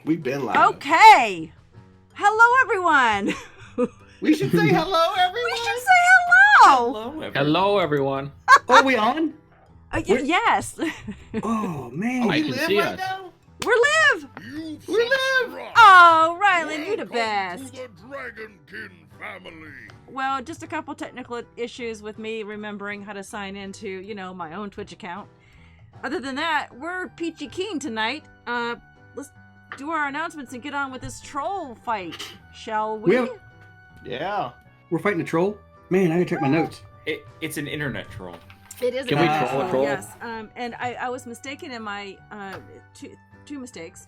We've been live. Okay. Hello, everyone. We should say hello, everyone. We should say hello. Hello, everyone. Hello, everyone. Oh, are we on? Yes. Oh, man. We can live see right us. now? We're live. We live. Oh, Rylan, you the best. To the Dragonkin family. Well, just a couple technical issues with me remembering how to sign into, my own Twitch account. Other than that, we're peachy keen tonight. Let's do our announcements and get on with this troll fight, shall we? Yeah. We're fighting a troll? Man, I gotta check my notes. It's an internet troll. It is Can a we troll, troll a troll? Yes. And I was mistaken in my two mistakes.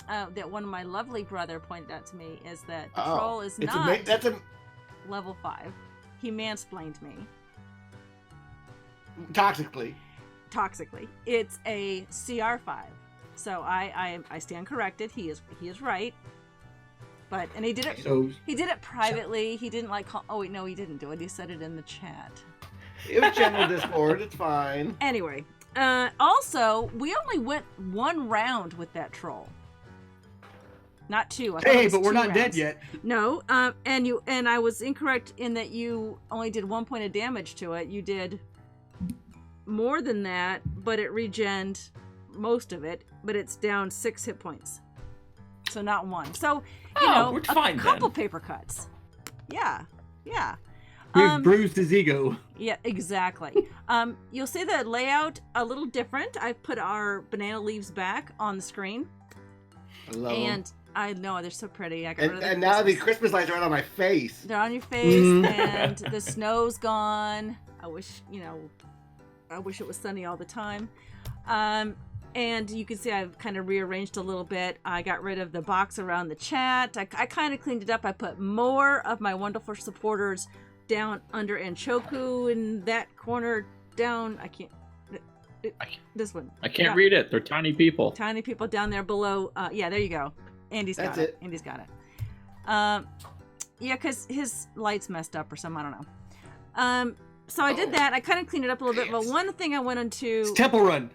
That one of my lovely brother pointed out to me is that the troll is not level 5. He mansplained me. Toxically. It's a CR5. So I stand corrected. He is right. And he did it. He did it privately. He didn't call. Oh wait, no, he didn't do it. He said it in the chat. It was general Discord. It's fine. Anyway, also we only went 1 round with that troll. Not 2. Hey, but we're not dead yet. No, and I was incorrect in that you only did 1 point of damage to it. You did more than that, but it regened most of it, but it's down 6 hit points. So not 1. So, we're fine a couple then. paper cuts. Yeah. We've bruised his ego. Yeah, exactly. You'll see the layout a little different. I've put our banana leaves back on the screen. I love them. I know, they're so pretty. I got rid of And now the Christmas lights are right on my face. They're on your face, and the snow's gone. I wish it was sunny all the time. And you can see I've kind of rearranged a little bit. I got rid of the box around the chat. I kind of cleaned it up. I put more of my wonderful supporters down under Anchoku in that corner down. This one. I can't read it. They're tiny people. Tiny people down there below. Yeah, there you go. Andy's got it. Andy's got it. Yeah, because his light's messed up or something. I don't know. So I did that. I kind of cleaned it up a little bit. But one thing I went into... It's Temple Run.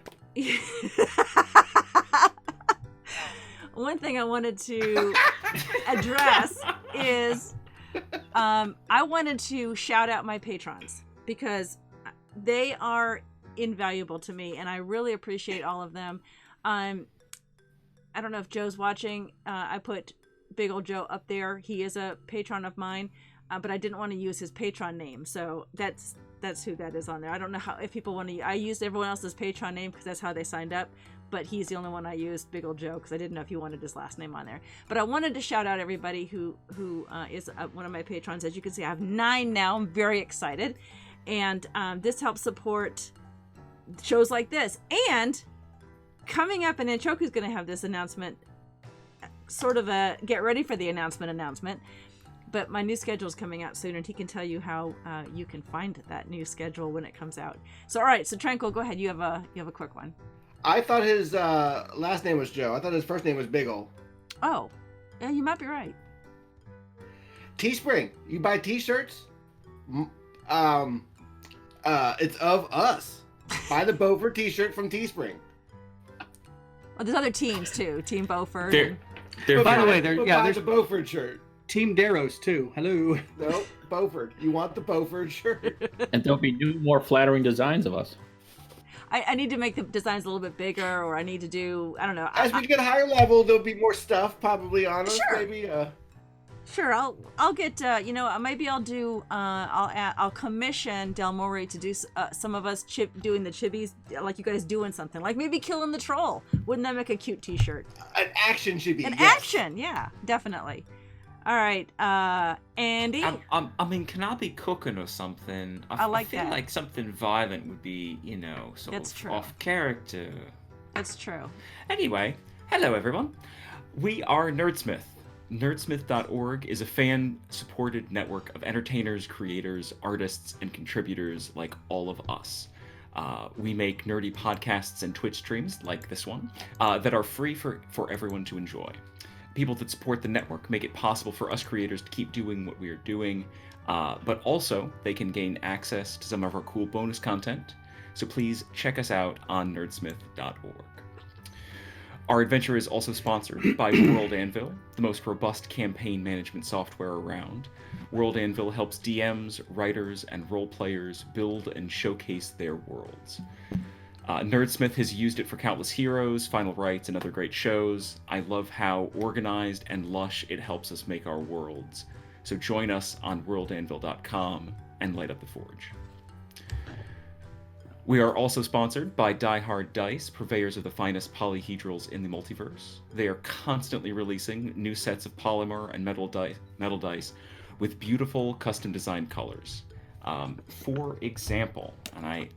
One thing I wanted to address is I wanted to shout out my patrons because they are invaluable to me and I really appreciate all of them. I don't know if Joe's watching. I put Big Ol' Joe up there. He is a patron of mine, but I didn't want to use his patron name, so that's who that is on there. I don't know if people want to. I used everyone else's patron name because that's how they signed up, but he's the only one I used, Big Ol' Joe, because I didn't know if he wanted his last name on there. But I wanted to shout out everybody who is one of my patrons. As you can see, I have 9 now. I'm very excited, and this helps support shows like this. And coming up, and Anchoku's going to have this announcement, sort of a get ready for the announcement. But my new schedule is coming out soon, and he can tell you how you can find that new schedule when it comes out. So, all right. So, Tranquil, go ahead. You have a quick one. I thought his last name was Joe. I thought his first name was Big Ol'. Oh, yeah, you might be right. Teespring. You buy T-shirts. It's of us. Buy the Beaufort T-shirt from Teespring. Well, there's other teams too. Team Beaufort. By the way, there's a Beaufort shirt. Team Daros too. Hello. No, Beaufort. You want the Beaufort shirt. And there'll be new, more flattering designs of us. I need to make the designs a little bit bigger, or I need to do, I don't know. As we get higher level, there'll be more stuff probably on us. Sure. Maybe. Sure, I'll get maybe I'll do I'll commission Del Mori to do some of us doing the chibis, like you guys doing something, like maybe killing the troll. Wouldn't that make a cute T-shirt? An action chibi. Action, yeah, definitely. All right, Andy. I mean, can I be cooking or something? I feel that. like something violent would be, sort That's of true. off character. That's true. Anyway, hello everyone. We are Nerdsmith. Nerdsmith.org is a fan-supported network of entertainers, creators, artists, and contributors like all of us. We make nerdy podcasts and Twitch streams like this one that are free for everyone to enjoy. People that support the network make it possible for us creators to keep doing what we are doing, but also they can gain access to some of our cool bonus content. So please check us out on nerdsmith.org. Our adventure is also sponsored by World Anvil, the most robust campaign management software around. World Anvil helps DMs, writers, and role players build and showcase their worlds. Nerdsmith has used it for countless heroes, Final Rites, and other great shows. I love how organized and lush it helps us make our worlds. So join us on worldanvil.com and light up the forge. We are also sponsored by Die Hard Dice, purveyors of the finest polyhedrals in the multiverse. They are constantly releasing new sets of polymer and metal dice with beautiful custom-designed colors. For example, and I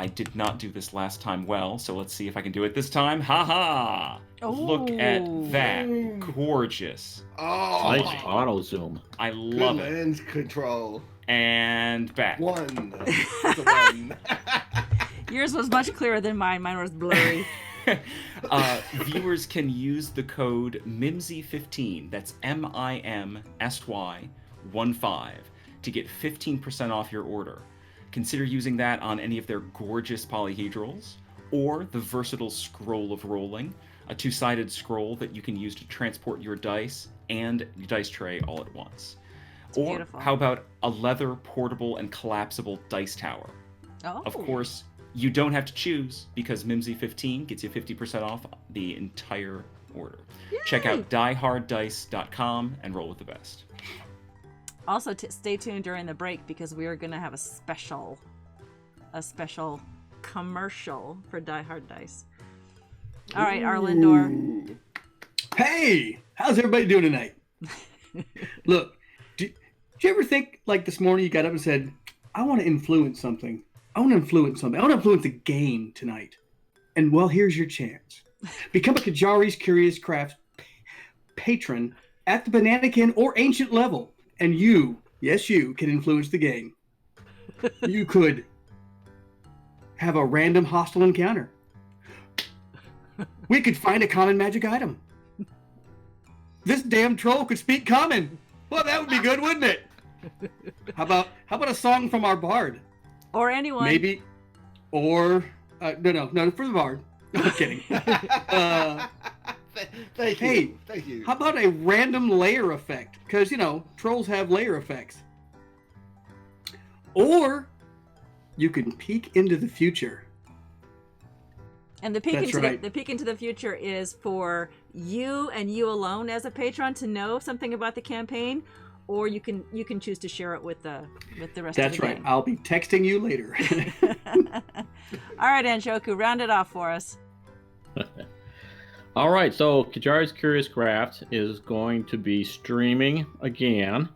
did not do this last time well, so let's see if I can do it this time. Ha-ha! Look at that. Gorgeous. Oh, Nice auto zoom. I good love it. lens control. And back. One. That's the one. Yours was much clearer than mine. Mine was blurry. Viewers can use the code MIMSY15, that's MIMSY15, to get 15% off your order. Consider using that on any of their gorgeous polyhedrals, or the versatile Scroll of Rolling, a two-sided scroll that you can use to transport your dice and your dice tray all at once. It's or beautiful. how about a leather, portable, and collapsible dice tower? Oh. Of course, you don't have to choose, because Mimsy15 gets you 50% off the entire order. Yay! Check out dieharddice.com and roll with the best. Also, stay tuned during the break, because we are going to have a special commercial for Die Hard Dice. All right, Arlindor. Ooh. Hey, how's everybody doing tonight? Look, did you ever think, like this morning, you got up and said, I want to influence something. I want to influence a game tonight. And well, here's your chance. Become a Qyjari's Curious Crafts patron at the Bananakin or Ancient level. And you, yes, you can influence the game. You could have a random hostile encounter. We could find a common magic item. This damn troll could speak common. Well, that would be good, wouldn't it? How about a song from our bard? Or anyone. Maybe, or no, for the bard. No, I'm kidding. Thank you. Hey, Thank you. how about a random layer effect? Because trolls have layer effects. Or you can peek into the future. And the peek That's into right. the peek into the future is for you and you alone as a patron to know something about the campaign, or you can choose to share it with the rest That's of the right. gang. I'll be texting you later. All right, Anchoku, round it off for us. All right, so Qyjari's Curious Crafts is going to be streaming again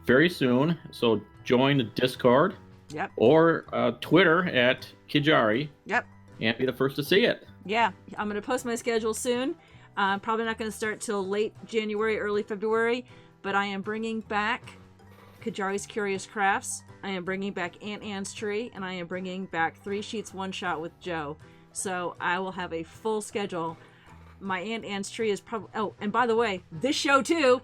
very soon. So join the Discord Yep. or Twitter at Qyjari Yep. and be the first to see it. Yeah, I'm going to post my schedule soon. Probably not going to start till late January, early February, but I am bringing back Qyjari's Curious Crafts. I am bringing back Aunt Anne's Tree, and I am bringing back 3 Sheets One Shot with Joe. So I will have a full schedule. My Aunt Anne's Tree is probably. Oh, and by the way, this show too.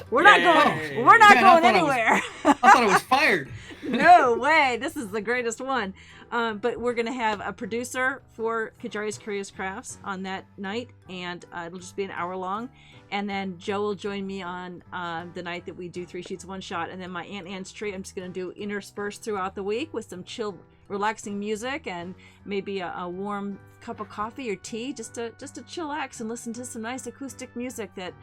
We're not going. We're not going anywhere. I thought I was fired. No way. This is the greatest one. But we're going to have a producer for Qyjari's Curious Crafts on that night, and it'll just be an hour long. And then Joe will join me on the night that we do 3 Sheets One Shot. And then my Aunt Anne's Tree, I'm just going to do interspersed throughout the week with some chill, relaxing music and maybe a warm cup of coffee or tea, just to chillax and listen to some nice acoustic music that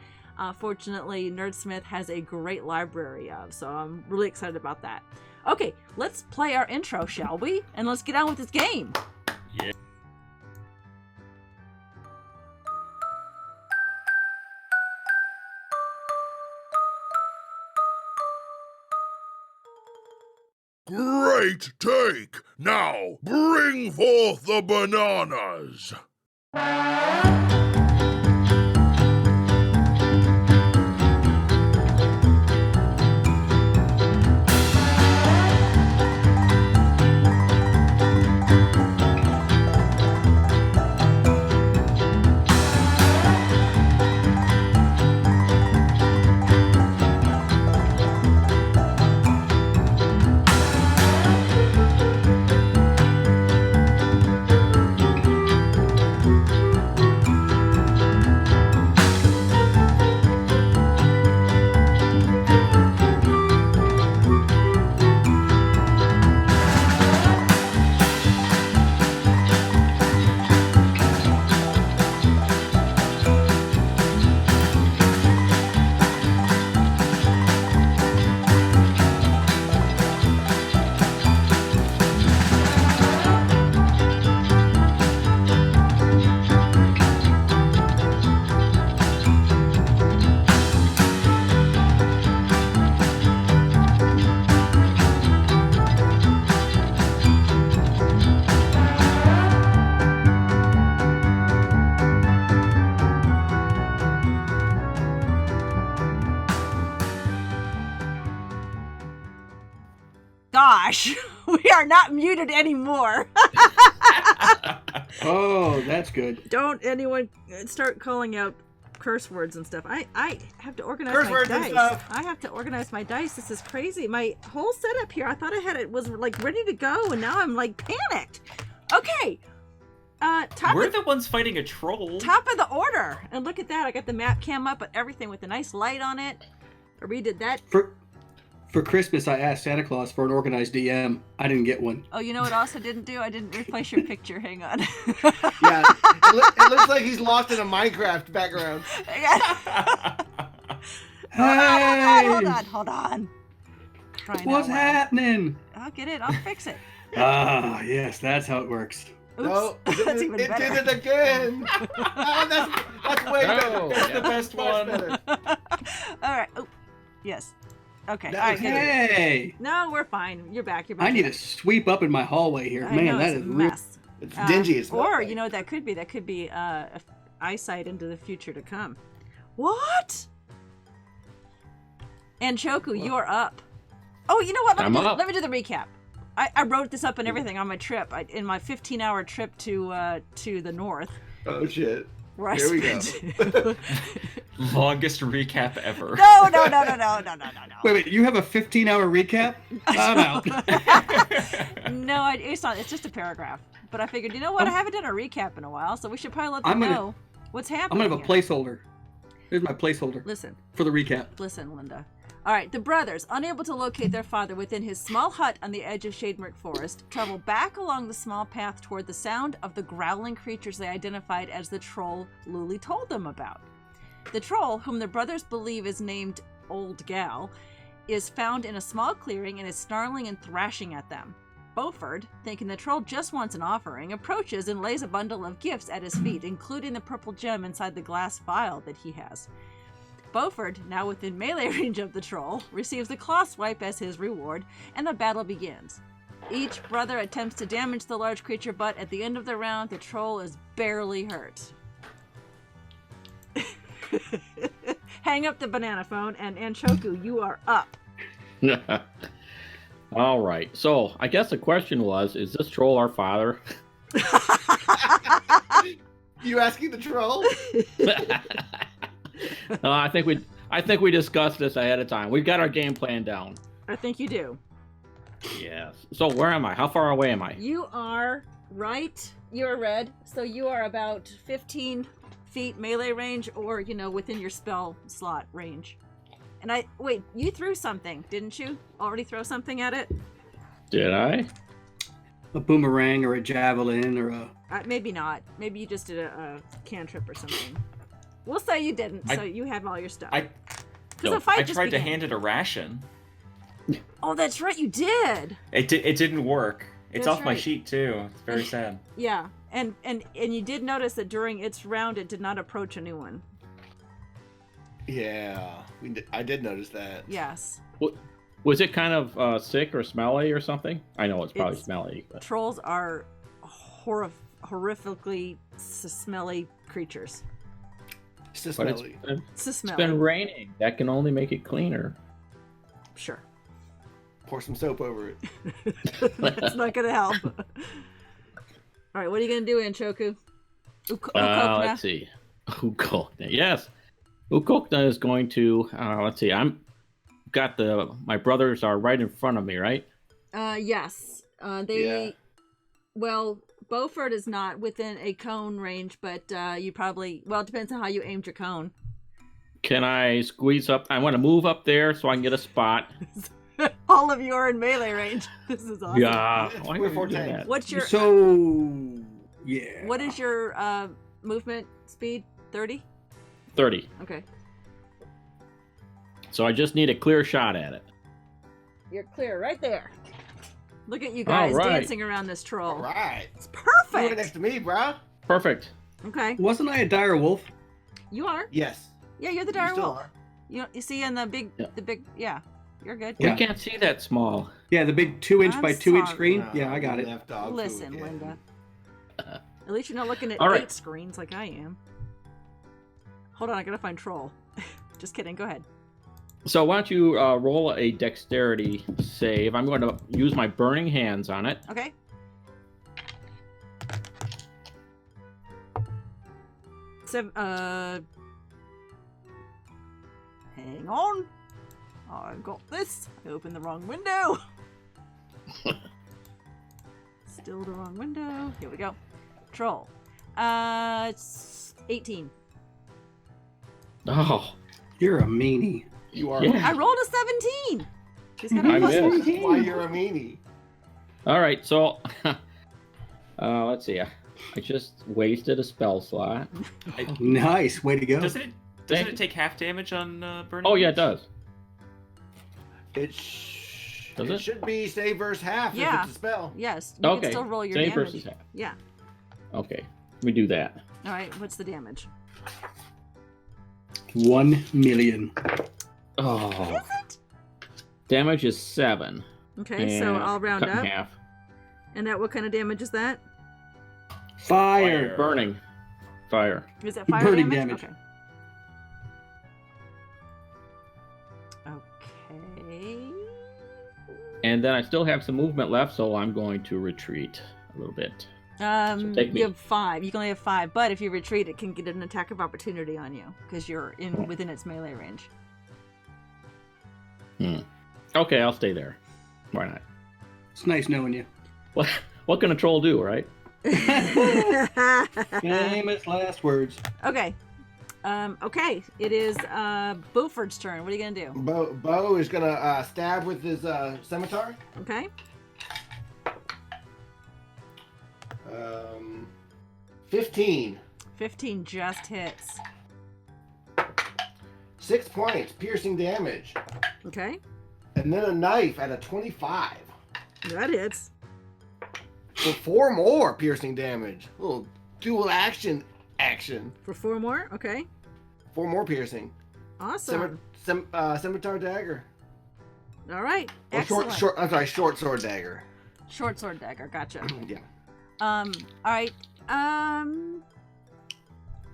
fortunately Nerdsmith has a great library of. So I'm really excited about that. Okay, let's play our intro, shall we? And let's get on with this game. Yeah. Great take! Now, bring forth the bananas! gosh, we are not muted anymore. Oh, that's good. Don't anyone start calling out curse words and stuff. I have to organize Curse my words and dice. stuff. I have to organize my dice. This is crazy. My whole setup here, I thought I had it was like ready to go, and now I'm like panicked. Okay. We're the ones fighting a troll. Top of the order. And look at that. I got the map cam up and everything with a nice light on it. I redid that. For Christmas, I asked Santa Claus for an organized DM. I didn't get one. Oh, you know what else I didn't do? I didn't replace your picture. Hang on. Yeah, it looks like he's lost in a Minecraft background. Hold on. Crying What's out loud. happening? I'll get it. I'll fix it. Ah, yes, that's how it works. Oops. No, That's even it better. did it again. That's way better. That's the best Much one. better. All right. Oh, yes. Okay. No, All right. Good. Hey, No, we're fine. You're back. You're back. I need to sweep up in my hallway here. I Man, know, that it's is a real. mess. It's dingy as Or fuck. you know what that could be? That could be eyesight into the future to come. What? Anchoku, you're up. Oh, you know what? I'm up. Let me do the recap. I wrote this up and everything on my trip. In my 15-hour trip to the north. Oh shit. Where I Here we go. spent... Longest recap ever. No. Wait, you have a 15-hour recap? I'm out. No, it's not. It's just a paragraph. But I figured, you know what? I haven't done a recap in a while, so we should probably let them know what's I'm happening. gonna have a placeholder. Here's my placeholder Listen, for the recap. Linda. All right, the brothers, unable to locate their father within his small hut on the edge of Shademert Forest, travel back along the small path toward the sound of the growling creatures they identified as the troll Luli told them about. The troll, whom the brothers believe is named Old Gal, is found in a small clearing and is snarling and thrashing at them. Beaufort, thinking the troll just wants an offering, approaches and lays a bundle of gifts at his feet, including the purple gem inside the glass vial that he has. Beaufort, now within melee range of the troll, receives the claw swipe as his reward, and the battle begins. Each brother attempts to damage the large creature, but at the end of the round, the troll is barely hurt. Hang up the banana phone, and Anchoku, you are up. All right. So I guess the question was, is this troll our father? You asking the troll? No, I think we discussed this ahead of time. We've got our game plan down. I think you do. Yes. So where am I? How far away am I? You are right. You're red, so you are about 15 feet melee range, or within your spell slot range. And wait, you threw something, didn't you? Already throw something at it? Did I? A boomerang or a javelin or a... Maybe not. Maybe you just did a cantrip or something. We'll say you didn't, so you have all your stuff. I the fight I just tried to began. hand it a ration. Oh, that's right, you did. It didn't work. It's That's off my right. sheet too. It's very sad. Yeah, and you did notice that during its round, it did not approach anyone. Yeah, I did notice that. Yes. Was it kind of sick or smelly or something? I know it's probably It's- smelly. But... Trolls are horrifically smelly creatures. It's just But smelly. It's it's been raining. That can only make it cleaner. Sure. Pour some soap over it. That's not gonna help. All right, what are you gonna do, Anchoku? Let's see. Ukokna. Yes. Ukokna is going to, let's see. My brothers are right in front of me, right? Yes. Yeah. Well, Beaufort is not within a cone range, but you probably, it depends on how you aimed your cone. Can I squeeze up? I want to move up there so I can get a spot. All of you are in melee range. This is awesome. Yeah. It's Why we're would you do 410. that? What's your So, yeah. what is your movement speed? 30? 30. Okay. So I just need a clear shot at it. You're clear right there. Look at you guys All right. dancing around this troll. All right. It's You were perfect. next to me, bro. Perfect. Okay. Wasn't I a dire wolf? You are. Yes. Yeah, you're the You dire still wolf. are. You see in the big, Yeah. you're good. Yeah. We can't see that small. Yeah, the big 2-inch I'm by 2-inch sorry. screen. No, Yeah, I got it. left dog Listen, food, yeah. Linda. At least you're not looking at All right. 8 screens like I am. Hold on, I gotta find troll. Just kidding. Go ahead. So why don't you roll a dexterity save? I'm going to use my burning hands on it. Okay. Hang on. I got this. I opened the wrong window. Still the wrong window. Here we go. Troll. It's 18. Oh, You're a meanie. You are. Yeah. I rolled a 17. She's got a I plus missed. That's why you're a meanie. all right. So, let's see. I just wasted a spell slot. Nice. Way to go. Doesn't it take half damage on burning? Oh yeah, it does. Does it? Should be save versus half Yeah. if it's a spell. Yes. You Okay. can still roll your Save damage. versus half. Yeah. Okay, let me do that. All right. What's the damage? 1 million. Oh, Is it? damage is 7. Okay, so and I'll round cut in up. half. And that what kind of damage is that? Fire. Burning. Fire. Is that fire Burning damage? damage. Okay. And then I still have some movement left, so I'm going to retreat a little bit. take me. You have 5. You can only have 5, but if you retreat, it can get an attack of opportunity on you because you're within its melee range. Okay, I'll stay there. Why not? It's nice knowing you. What can a troll do, right? Famous last words. Okay. Okay. It is Beaufort's turn. What are you gonna do? Bo is gonna stab with his scimitar. Okay. 15. 15 just hits. 6 points, piercing damage. Okay. And then a knife at a 25. That hits. For 4 more piercing damage. Little dual action. For 4 more. Okay. 4 more piercing. Awesome. Scimitar dagger. All right. Or Excellent. short sword dagger. Short sword dagger. Gotcha. Yeah. All right.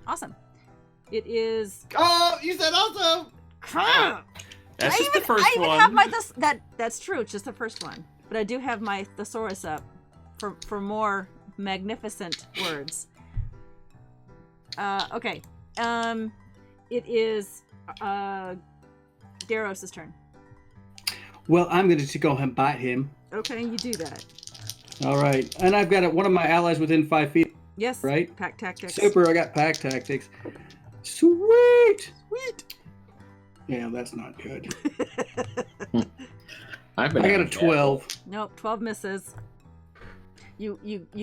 Awesome. It is. Oh, you said also. Crap! That's just the first I even one. have my that's true. It's just the first one, but I do have my thesaurus up for more magnificent words. Okay. It is Daros's turn. Well, I'm going to go and bite him. Okay, you do that. All right. And I've got one of my allies within 5 feet. Yes. Right? Pack tactics. Super. I got pack tactics. Sweet. Yeah, that's not good. I I got a 12. Nope. 12 misses. You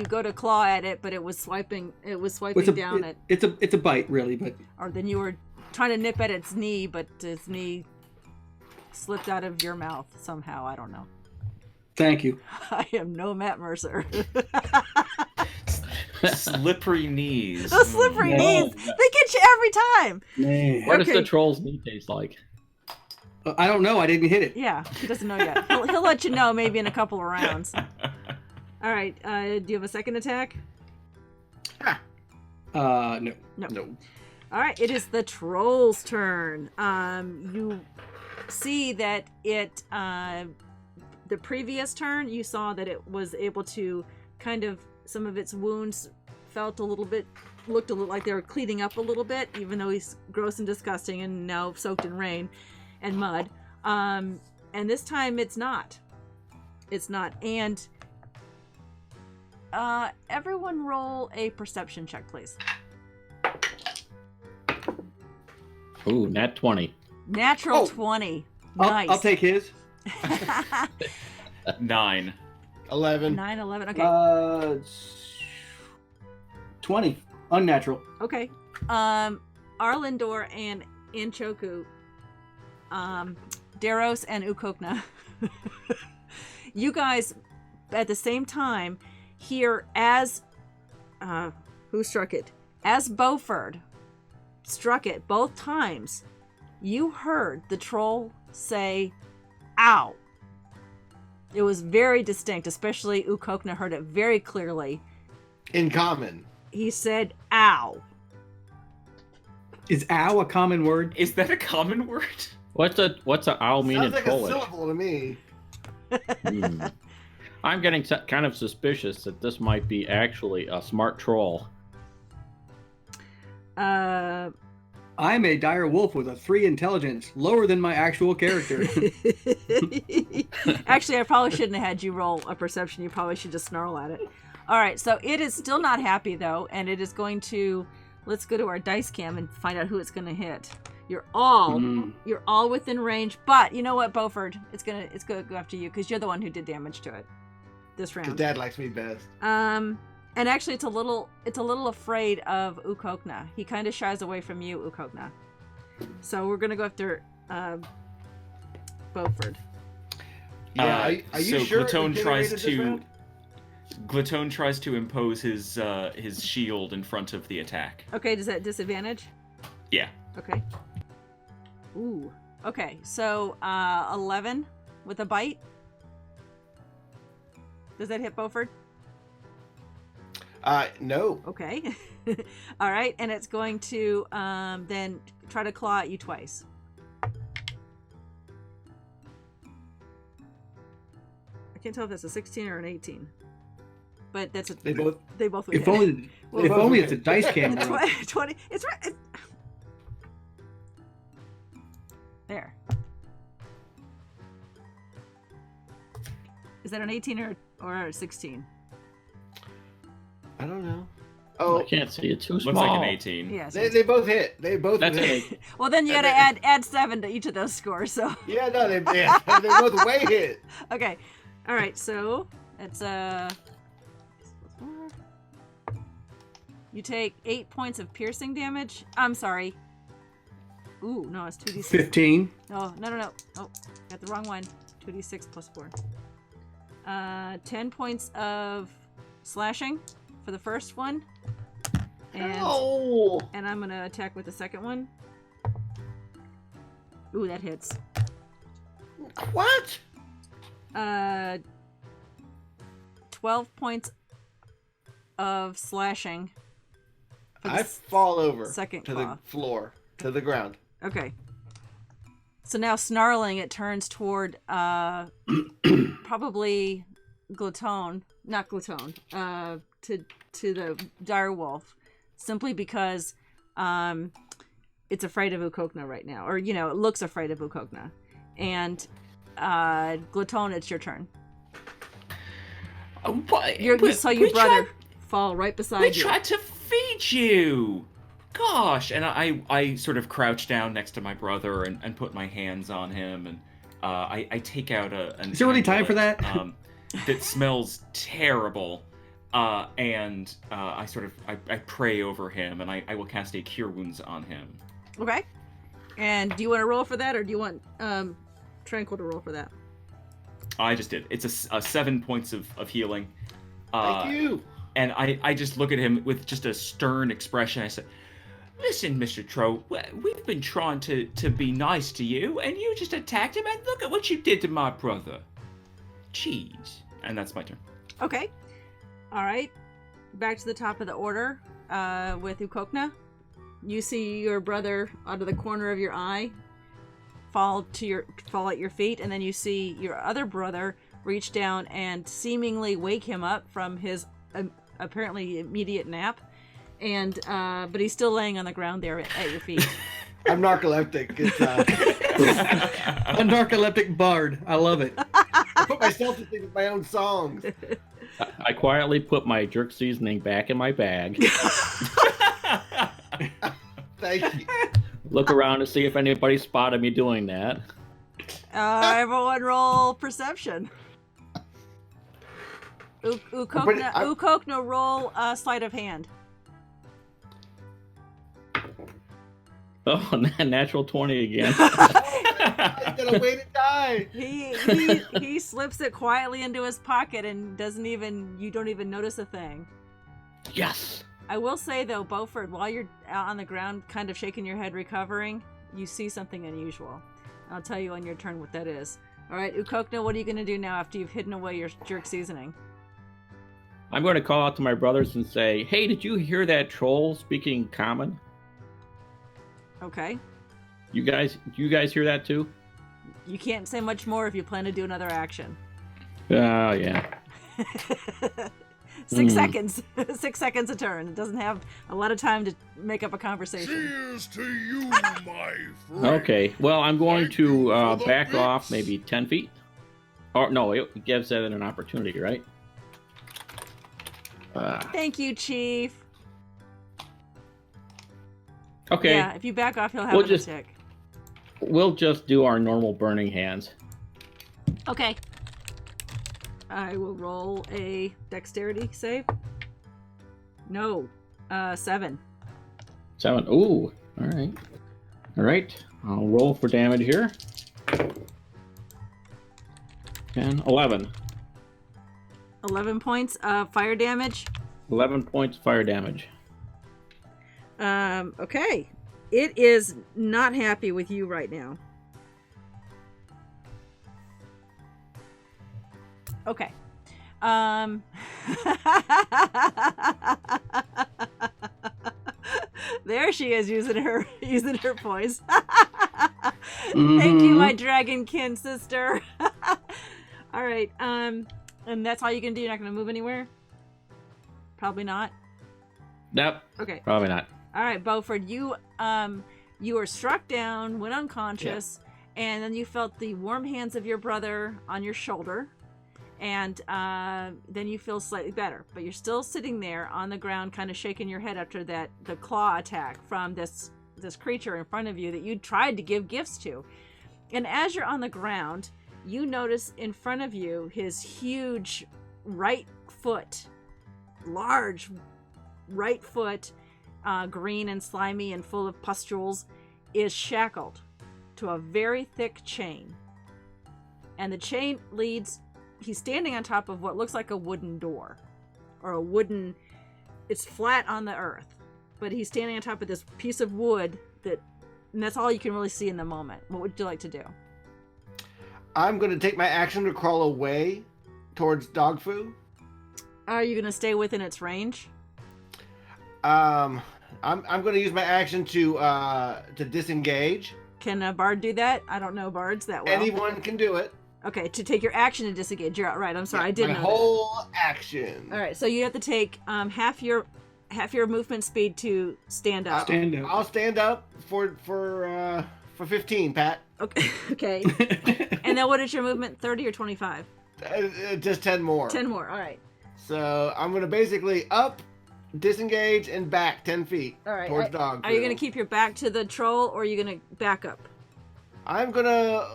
go to claw at it, but it was swiping. It was swiping down it. It's a bite, really, but Or then you were trying to nip at its knee, but its knee slipped out of your mouth somehow. I don't know. thank you. I am no Matt Mercer. Slippery knees. Those slippery No. knees, they get you every time. Man. What does Okay. the troll's knee taste like? I don't know. I didn't hit it. Yeah, he doesn't know yet. He'll let you know maybe in a couple of rounds. All right, do you have a second attack? No. No. All right, it is the troll's turn. You see that it, the previous turn, you saw that it was able to kind of, some of its wounds looked a little like they were cleaning up a little bit, even though he's gross and disgusting and now soaked in rain and mud. And this time it's not. It's not. And everyone roll a perception check, please. Ooh, nat 20. Natural Oh. 20. I'll, Nice. I'll take his. 9. 11. 9, 11. Okay. 20. Unnatural. Okay. Arlindor and Anchoku, Daros and Ukokna, you guys at the same time hear as who struck it? As Beaufort struck it both times, you heard the troll say, "Ow." It was very distinct, especially Ukokna heard it very clearly. In common. He said, "Ow." Is ow a common word? Is that a common word? What's a owl mean in Sounds like a Polish? syllable to me. I'm getting kind of suspicious that this might be actually a smart troll. Uh, I'm a dire wolf with a 3 intelligence, lower than my actual character. Actually, I probably shouldn't have had you roll a perception. You probably should just snarl at it. All right, so it is still not happy though, and it is going to. Let's go to our dice cam and find out who it's going to hit. You're all within range, but you know what, Beaufort? It's gonna go after you because you're the one who did damage to it this round. Because Dad likes me best. And actually, it's a little afraid of Ukokna. He kind of shies away from you, Ukokna. So we're gonna go after Beaufort. Yeah, are you so sure? Glatone tries to impose his shield in front of the attack. Okay, does that disadvantage? Yeah. Okay. Ooh. Okay, so 11 with a bite. Does that hit Beaufort? No. Okay. All right, and it's going to then try to claw at you twice. I can't tell if that's a 16 or an 18. But that's a They both. would If hit. only, if only it's a dice cam. roll. 20. It's right. There. Is that an 18 or a 16? I don't know. I Oh, can't see it. Too small. Looks like an 18. Yes. they both hit. They both That's hit. it. Well, then you got to add 7 to each of those scores. So Yeah, no, they both way hit. okay. All right. So it's you take 8 points of piercing damage. I'm sorry. Ooh, no, it's 2d6. 15. No. Oh, got the wrong one. 2d6 plus 4. 10 points of slashing for the first one. And I'm going to attack with the second one. Ooh, that hits. What? 12 points of slashing. For the I fall over second to claw. the floor, to the ground. Okay. So now snarling, it turns toward probably Glatone, not Glatone, to the dire wolf, simply because it's afraid of Ukokna right now, or it looks afraid of Ukokna. And Glatone, it's your turn. You saw your brother fall right beside We you. tried to feed you. Gosh, and I sort of crouch down next to my brother and put my hands on him, and I take out an Is there really time for that? that smells terrible, and I pray over him, and I will cast a Cure Wounds on him. Okay. And do you want to roll for that, or do you want Tranquil to roll for that? I just did. It's a 7 points of healing. Thank you. And I just look at him with just a stern expression. I said, "Listen, Mr. Tro, we've been trying to be nice to you, and you just attacked him, and look at what you did to my brother. Jeez." And that's my turn. Okay. All right. Back to the top of the order with Ukokna. You see your brother out of the corner of your eye fall at your feet, and then you see your other brother reach down and seemingly wake him up from his apparently immediate nap, and but he's still laying on the ground there at your feet. I'm narcoleptic. It's, A narcoleptic bard. I love it. I put myself to think of my own songs. I quietly put my jerk seasoning back in my bag. Thank you. Look around to see if anybody spotted me doing that. Everyone roll perception. Ukokna, roll sleight of hand. Oh, natural 20 again. I'm gonna wait and die. He slips it quietly into his pocket and you don't even notice a thing. Yes. I will say though, Beaufort, while you're out on the ground kind of shaking your head recovering, you see something unusual. I'll tell you on your turn what that is. Alright, Ukokna, what are you going to do now after you've hidden away your jerk seasoning? I'm going to call out to my brothers and say, "Hey, did you hear that troll speaking common? Okay. You guys hear that too? You can't say much more if you plan to do another action. Oh, yeah. 6 seconds. 6 seconds a turn. It doesn't have a lot of time to make up a conversation. Cheers to you, my friend. Okay, well, I'm going Thank you to for the back bits. off maybe 10 feet. Or, no, it gives that an opportunity, right? Thank you, Chief. Okay, Yeah, if you back off, he'll have We'll an just- attack. we'll just do our normal burning hands. Okay. I will roll a dexterity save. No. 7. 7. Ooh, all right. All right, I'll roll for damage here. 10, 11. 11 points of fire damage. 11 points fire damage. Okay. It is not happy with you right now. Okay. There she is using her poise. Thank you, my dragonkin sister. All right. And that's all you can do. You're not going to move anywhere. Probably not. Nope, Okay. probably not. All right, Beaufort, you were struck down, went unconscious, and then you felt the warm hands of your brother on your shoulder, and then you feel slightly better. But you're still sitting there on the ground, kind of shaking your head after the claw attack from this creature in front of you that you tried to give gifts to. And as you're on the ground, you notice in front of you his huge right foot, large right foot, green and slimy and full of pustules, is shackled to a very thick chain. And the chain leads, he's standing on top of what looks like a wooden door. Or a wooden, it's flat on the earth. But he's standing on top of this piece of wood and that's all you can really see in the moment. What would you like to do? I'm going to take my action to crawl away towards dog food. Are you going to stay within its range? I'm going to use my action to disengage. Can a bard do that? I don't know bards that well. Anyone can do it. Okay, to take your action to disengage. You're right. I'm sorry, I didn't My know whole action. that. All right, so you have to take half your movement speed to stand up. Stand up. I'll stand up for 15, Pat. Okay. Okay. And then what is your movement? 30 or 25? Just 10 more. 10 more. All right. So I'm going to basically up, disengage, and back 10 feet All right. towards dog Are you food. going to keep your back to the troll, or are you going to back up? I'm gonna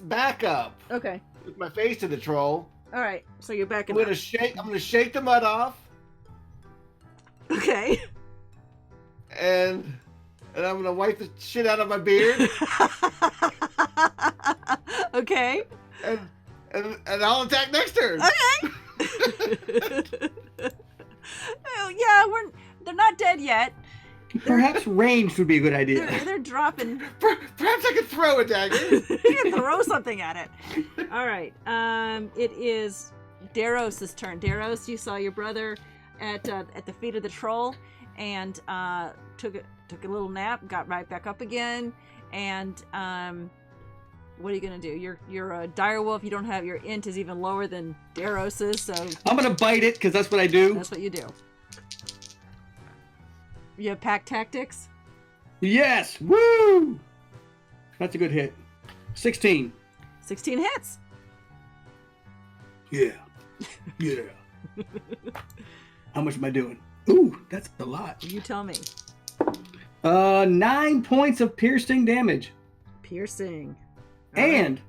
back up Okay. with my face to the troll. All right. So you're backing I'm up. gonna shake the mud off, Okay. and I'm gonna wipe the shit out of my beard, Okay. and I'll attack next turn. Oh, yeah, they're not dead yet. Perhaps ranged would be a good idea. They're dropping. Perhaps I could throw a dagger. You can throw something at it. All right. It is Daros' turn. Daros, you saw your brother at the feet of the troll, and took a little nap, got right back up again, and what are you gonna do? You're a dire wolf. You don't have your int is even lower than Daros's, so I'm gonna bite it because that's what I do. that's what you do. You have pack tactics. Yes! Woo! That's a good hit. 16. 16 hits. Yeah. Yeah. How much am I doing? Ooh, that's a lot. You tell me. 9 points of piercing damage. Piercing. All right. And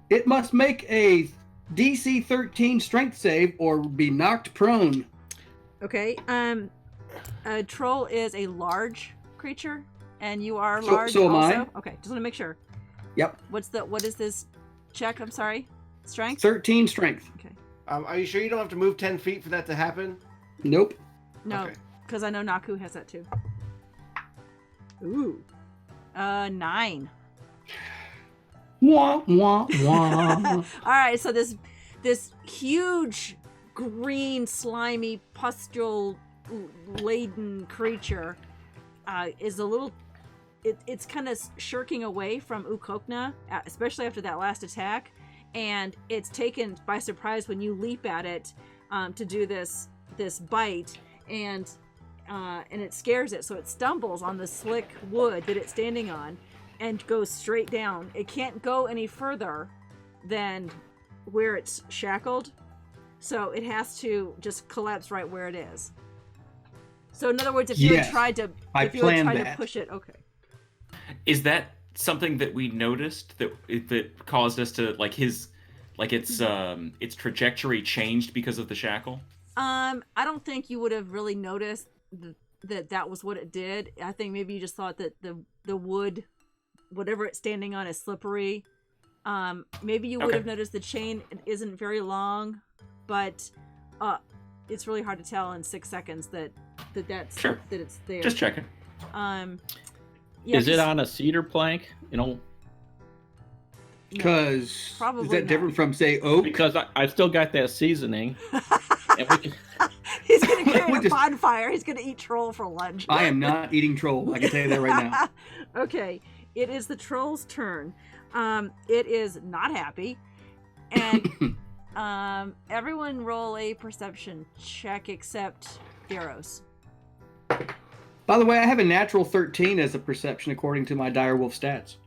it must make a DC 13 strength save or be knocked prone. Okay. A troll is a large creature, and you are So- large so am I. also. Okay, just want to make sure. Yep. What is this check? I'm sorry. Strength. 13 strength. Okay. Are you sure you don't have to move 10 feet for that to happen? Nope. No, Okay. because I know Naku has that too. Ooh. 9. Wah, wah, wah. All right, so this huge green slimy pustule laden creature is a little it's kind of shirking away from Ukokna, especially after that last attack, and it's taken by surprise when you leap at it to do this bite, and it scares it, so it stumbles on the slick wood that it's standing on and goes straight down. It can't go any further than where it's shackled, so it has to just collapse right where it is. So in other words, if you had tried to push it, okay. Is that something that we noticed that caused us to its trajectory changed because of the shackle? I don't think you would have really noticed that was what it did. I think maybe you just thought that the wood, whatever it's standing on, is slippery. Maybe you would have noticed the chain isn't very long, but it's really hard to tell in 6 seconds that's sure. that it's there. Just checking. Yeah, is it on a cedar plank? Because is that different from, say, oak? Because I still got that seasoning. And we can... He's going to create a bonfire. He's going to eat troll for lunch. I am not eating troll. I can tell you that right now. Okay. It is the troll's turn. It is not happy. And everyone roll a perception check except Daros. By the way, I have a natural 13 as a perception according to my direwolf stats.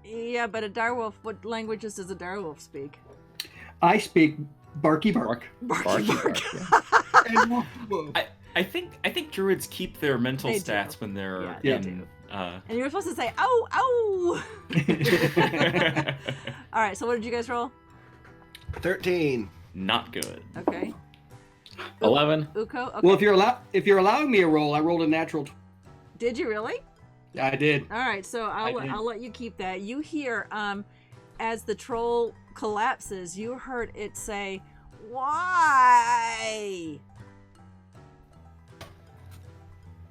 Yeah, but a direwolf, what languages does a direwolf speak? I speak barky bark. Barky bark. Yeah. I think druids keep their mental stats when they're in. And you were supposed to say, "Ow, ow!" All right. So what did you guys roll? 13. Not good. Okay. 11. Uko. Okay. Well, if you're allowing me a roll, I rolled a natural. Did you really? I did. All right. So I'll let you keep that. You hear as the troll collapses, you heard it say, "Why?"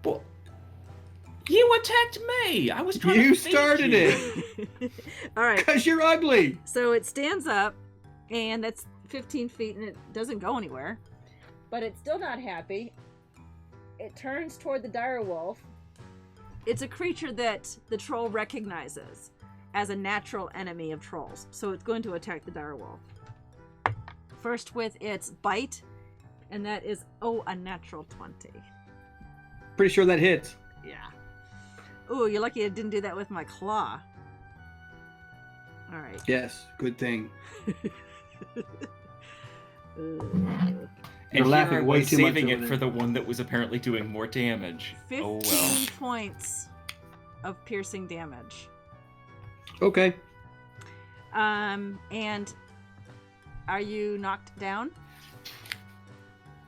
Well, you attacked me. I was trying to You feed started you. it. All right. Because you're ugly. So it stands up, and that's 15 feet, and it doesn't go anywhere. But it's still not happy. It turns toward the direwolf. It's a creature that the troll recognizes as a natural enemy of trolls, so it's going to attack the direwolf. First with its bite, and that is, a natural 20. Pretty sure that hits. Yeah. Ooh, you're lucky I didn't do that with my claw. All right. Yes, good thing. And laughing here I way was too much saving over it for the one that was apparently doing more damage. 15 Oh well. points of piercing damage. Okay. And are you knocked down?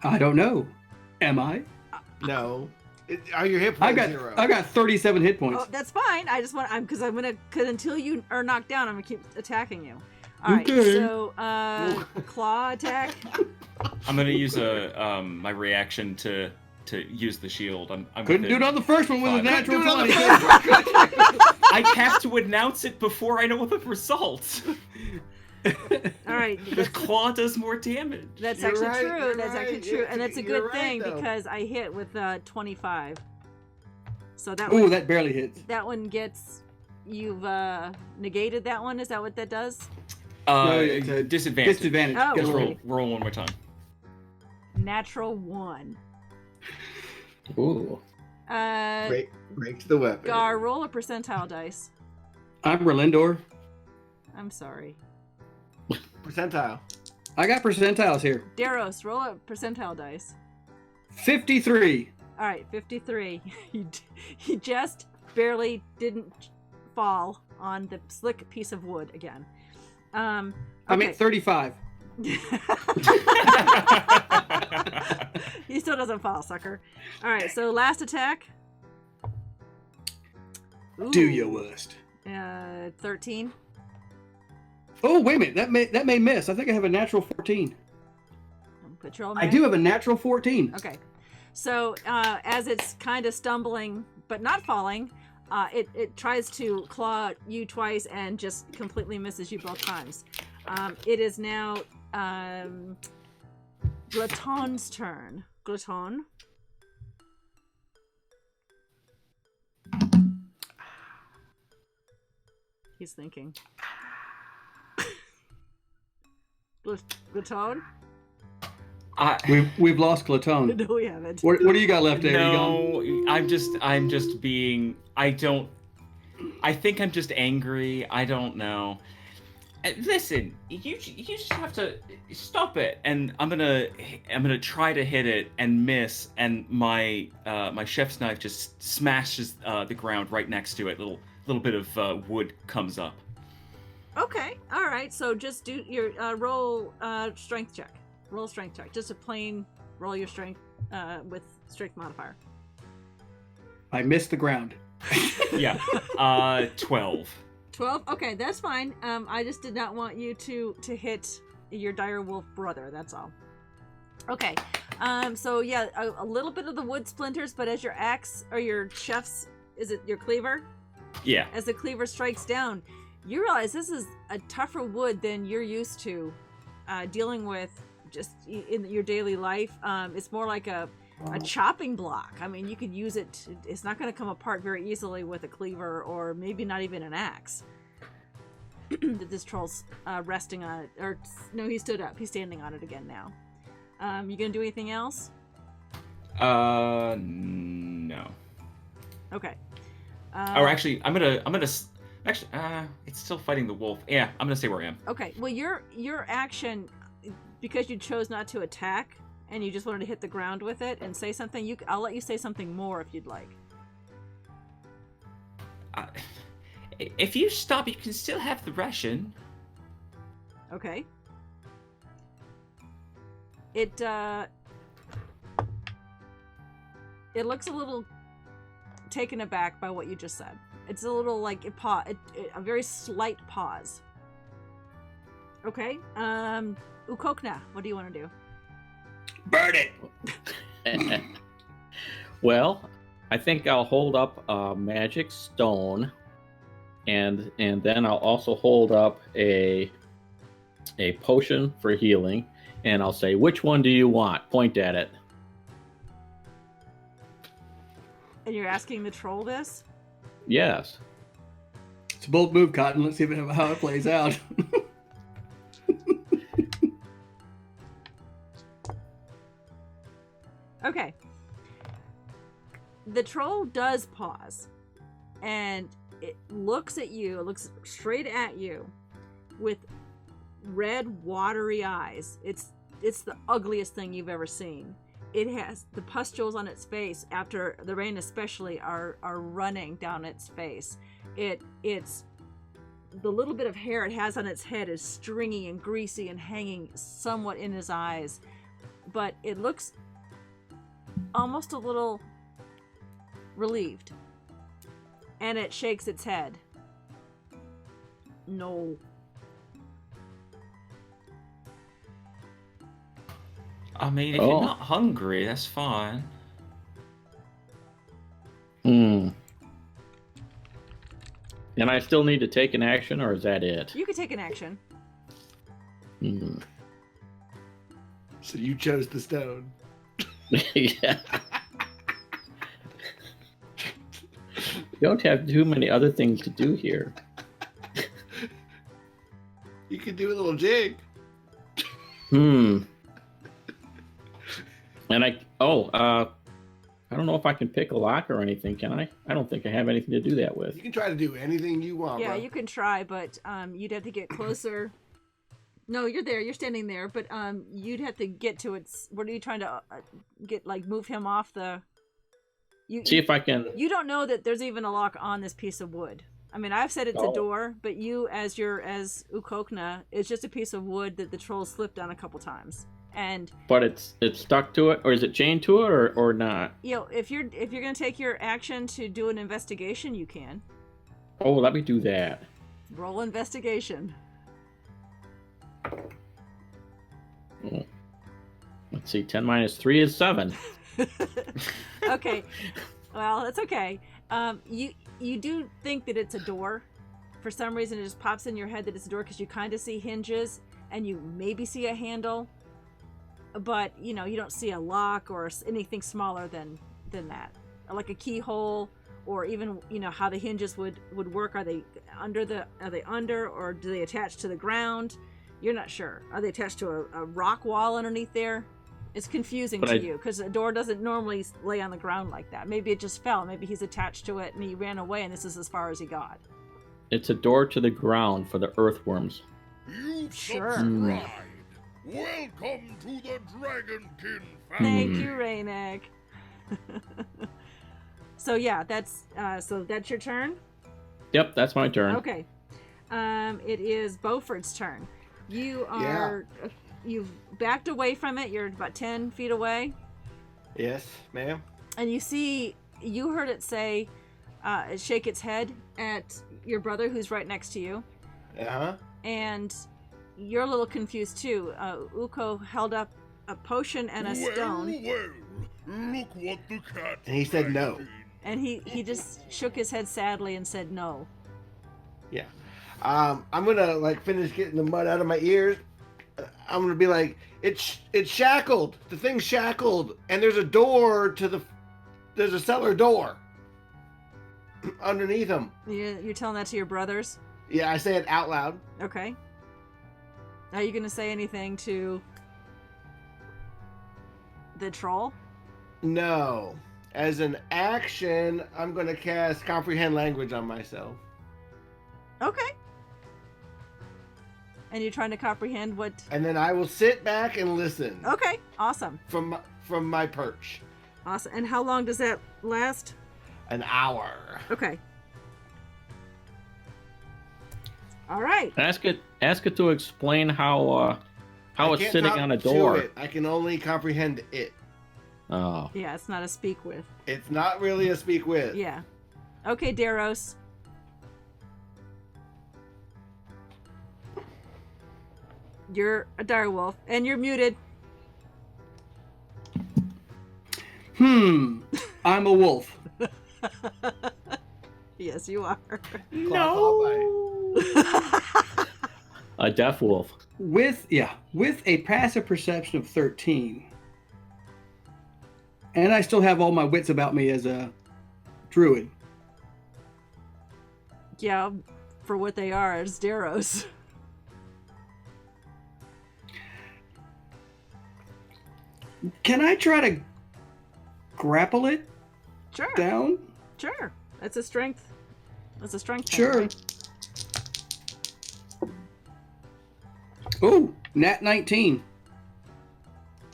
I don't know. Am I? No. Are your hit points zero? I got 37 hit points. Oh, that's fine. I just want because until you are knocked down, I'm gonna keep attacking you. All right. Okay. So claw attack. I'm gonna use my reaction to use the shield. I'm Couldn't do it on the first one with a natural 20. I have to announce it before I know the result. All right. The claw does more damage. That's You're actually right, true. you're That's right. actually true, and that's a good You're thing right, though. because I hit with 25. So that Ooh, one, that barely hits. that one gets you've negated that one. Is that what that does? It's a Disadvantage. Disadvantage. Oh, Gotta okay. Roll one more time. Natural 1. Ooh. Breaks the weapon. Gar, roll a percentile dice. I'm Relindor. I'm sorry. Percentile. I got percentiles here. Daros, roll a percentile dice. 53. All right, 53. He just barely didn't fall on the slick piece of wood again. I'm Okay. at 35. He still doesn't fall, sucker. All right, so last attack. Ooh. Do your worst. 13. Oh, wait a minute. That may miss. I think I have a natural 14. Put your old I man. do have a natural 14. Okay. So as it's kind of stumbling but not falling, it tries to claw you twice and just completely misses you both times. It is now Glaton's turn. Glaton. He's thinking. Glatone? We've lost Clatone. No, we haven't. What do you got left, Dave? No, I'm just being. I think I'm just angry. I don't know. Listen, you just have to stop it, and I'm gonna try to hit it and miss, and my chef's knife just smashes the ground right next to it. Little bit of wood comes up. Okay, all right. So just do your roll strength check. Roll strength check. Just a plain roll your strength with strength modifier. I missed the ground. Yeah, 12. 12. Okay, that's fine. I just did not want you to hit your dire wolf brother. That's all. Okay. So yeah, a little bit of the wood splinters, but as your axe or your chef's, is it your cleaver? Yeah. As the cleaver strikes down, you realize this is a tougher wood than you're used to dealing with just in your daily life. It's more like a chopping block. I mean, you could use it. It's not going to come apart very easily with a cleaver or maybe not even an axe. This troll's resting on it. Or no, he stood up. He's standing on it again now. You going to do anything else? No. Okay. Or actually, I'm gonna. Actually, it's still fighting the wolf. Yeah, I'm gonna stay where I am. Okay. Well, your action, because you chose not to attack and you just wanted to hit the ground with it and say something, I'll let you say something more if you'd like. If you stop, you can still have the ration. Okay. It looks a little taken aback by what you just said. It's a little like a very slight pause. Okay. Ukokna, what do you want to do? Burn it! Well, I think I'll hold up a magic stone, and then I'll also hold up a potion for healing, and I'll say, "Which one do you want?" Point at it. And you're asking the troll this? Yes. It's a bold move, Cotton. Let's see how it plays out. Okay. The troll does pause, and it looks at you, it looks straight at you with red, watery eyes. It's the ugliest thing you've ever seen. It has the pustules on its face, after the rain especially, are running down its face. It's the little bit of hair it has on its head is stringy and greasy and hanging somewhat in his eyes, but it looks almost a little relieved, and it shakes its head. No. I mean, if you're not hungry, that's fine. And I still need to take an action, or is that it? You could take an action. So you chose the stone. Yeah. We don't have too many other things to do here. You could do a little jig. And I don't know if I can pick a lock or anything, can I? I don't think I have anything to do that with. You can try to do anything you want. Yeah, bro. you can try, but you'd have to get closer. No, you're there. You're standing there, but you'd have to get to its. What are you trying to get? Like move him off the. See if I can. You don't know that there's even a lock on this piece of wood. I mean, I've said it's a door, but you, as Ukokna, it's just a piece of wood that the troll slipped on a couple times. But it's stuck to it, or is it chained to it, or not? You know, if you're gonna take your action to do an investigation, you can. Oh, let me do that. Roll investigation. Let's see, 10 minus 3 is 7. Okay, well, that's okay. You do think that it's a door. For some reason, it just pops in your head that it's a door because you kind of see hinges and you maybe see a handle. But, you know, you don't see a lock or anything smaller than that. Like a keyhole or even how the hinges would work. Are they under, or do they attach to the ground? You're not sure. Are they attached to a rock wall underneath there? It's confusing to you because a door doesn't normally lay on the ground like that. Maybe it just fell. Maybe he's attached to it and he ran away and this is as far as he got. It's a door to the ground for the earthworms. You've Sure. subscribed. Welcome to the Dragonkin family. Thank you, Raynick. So yeah, that's your turn. Yep, that's my turn. Okay. It is Beauford's turn. You are you've backed away from it. You're about 10 feet away. Yes, ma'am. And you heard it say, shake its head at your brother who's right next to you. Uh-huh. And you're a little confused too. Uko held up a potion and a stone. Well, look what the cat. And he said no. dragged in. And he just shook his head sadly and said no. Yeah. I'm gonna finish getting the mud out of my ears. I'm gonna be like, it's shackled. The thing's shackled, and there's a door there's a cellar door underneath him. You're telling that to your brothers? Yeah, I say it out loud. Okay. Are you gonna say anything to the troll? No. As an action, I'm gonna cast Comprehend Language on myself. Okay. And you're trying to comprehend what... And then I will sit back and listen. Okay, awesome. From my perch. Awesome. And how long does that last? An hour. Okay. All right. Ask it to explain how I it's can't sitting talk on a to door. it. I can only comprehend it. Oh. Yeah, it's not a speak with. It's not really a speak with. Yeah. Okay, Daros. You're a direwolf, and you're muted. I'm a wolf. Yes, you are. No. A deaf wolf. With a passive perception of 13. And I still have all my wits about me as a druid. Yeah, for what they are, it's Daros. Can I try to grapple it Sure. down? Sure. That's a strength. That's a strength. check, Sure. right? Oh, nat 19.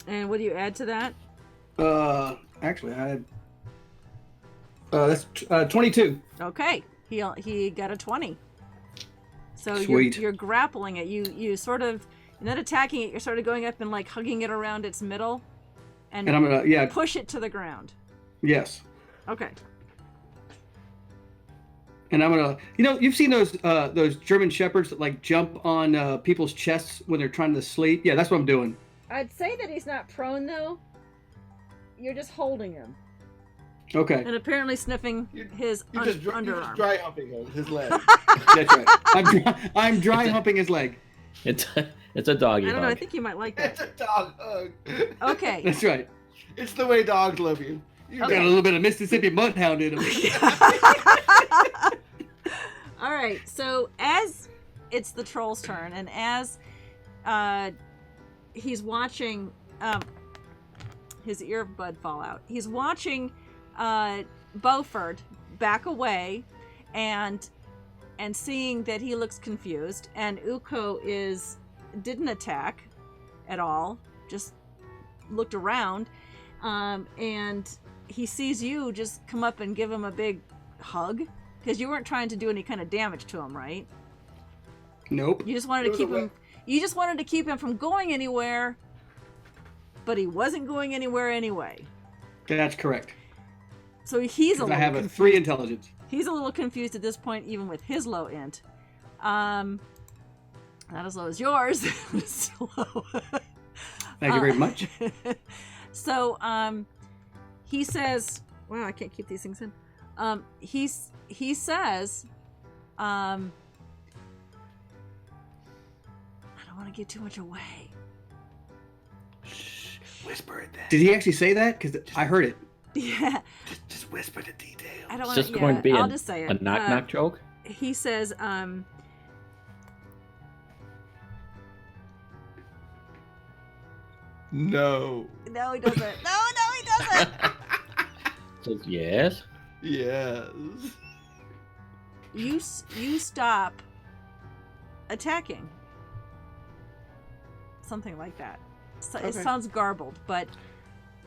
And what do you add to that? Actually, I had. That's 22. Okay. He got a 20. So Sweet. you're grappling it. You sort of, you're not attacking it. You're sort of going up and hugging it around its middle, and And I'm gonna, push it to the ground. yes. Okay. And I'm gonna, you've seen those German shepherds that jump on people's chests when they're trying to sleep. Yeah, that's what I'm doing. I'd say that he's not prone though. You're just holding him, Okay, and apparently sniffing his You're just underarm. dry humping his leg. that's right. I'm dry humping his leg. It's a doggy I don't know. I hug. think you might like It's that. a dog hug. Okay. That's right. It's the way dogs love you. You Got Okay. a little bit of Mississippi Mudhound in him. All right. So as it's the troll's turn, and as he's watching his earbud fall out, he's watching Beaufort back away, and seeing that he looks confused, and Uko didn't attack at all, just looked around, and he sees you just come up and give him a big hug, because you weren't trying to do any kind of damage to him, right? Nope. You just wanted It to was keep a him. You just wanted to keep him from going anywhere, but he wasn't going anywhere anyway. That's correct. So he's a 'Cause little. I have a 3 intelligence. He's a little confused at this point, even with his low int. Not as low as yours. It's low. Thank you very much. So, he says, "Wow, I can't keep these things in." He says, "I don't want to give too much away." Shh, whisper it then. Did he actually say that? Because I heard it. Yeah. Just whisper the details. I don't It's want just going to be I'll just say a it. knock-knock joke? He says, No. no, he doesn't. No, he doesn't. Says yes. Yes. You stop attacking. Something like that. So It Okay. sounds garbled, but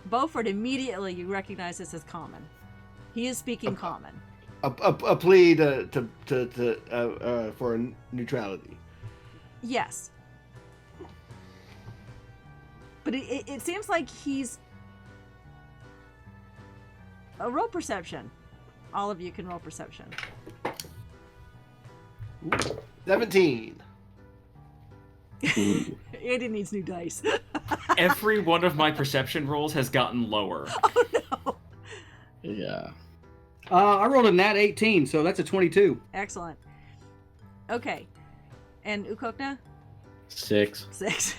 Beaufort immediately you recognize this as common. He is speaking common. A plea for neutrality. Yes. But it seems like he's a roll perception. All of you can roll perception. 17. Ooh. Andy needs new dice. Every one of my perception rolls has gotten lower. Oh no. Yeah. I rolled a nat 18, so that's a 22. Excellent. Okay. And Ukokna? 6. 6.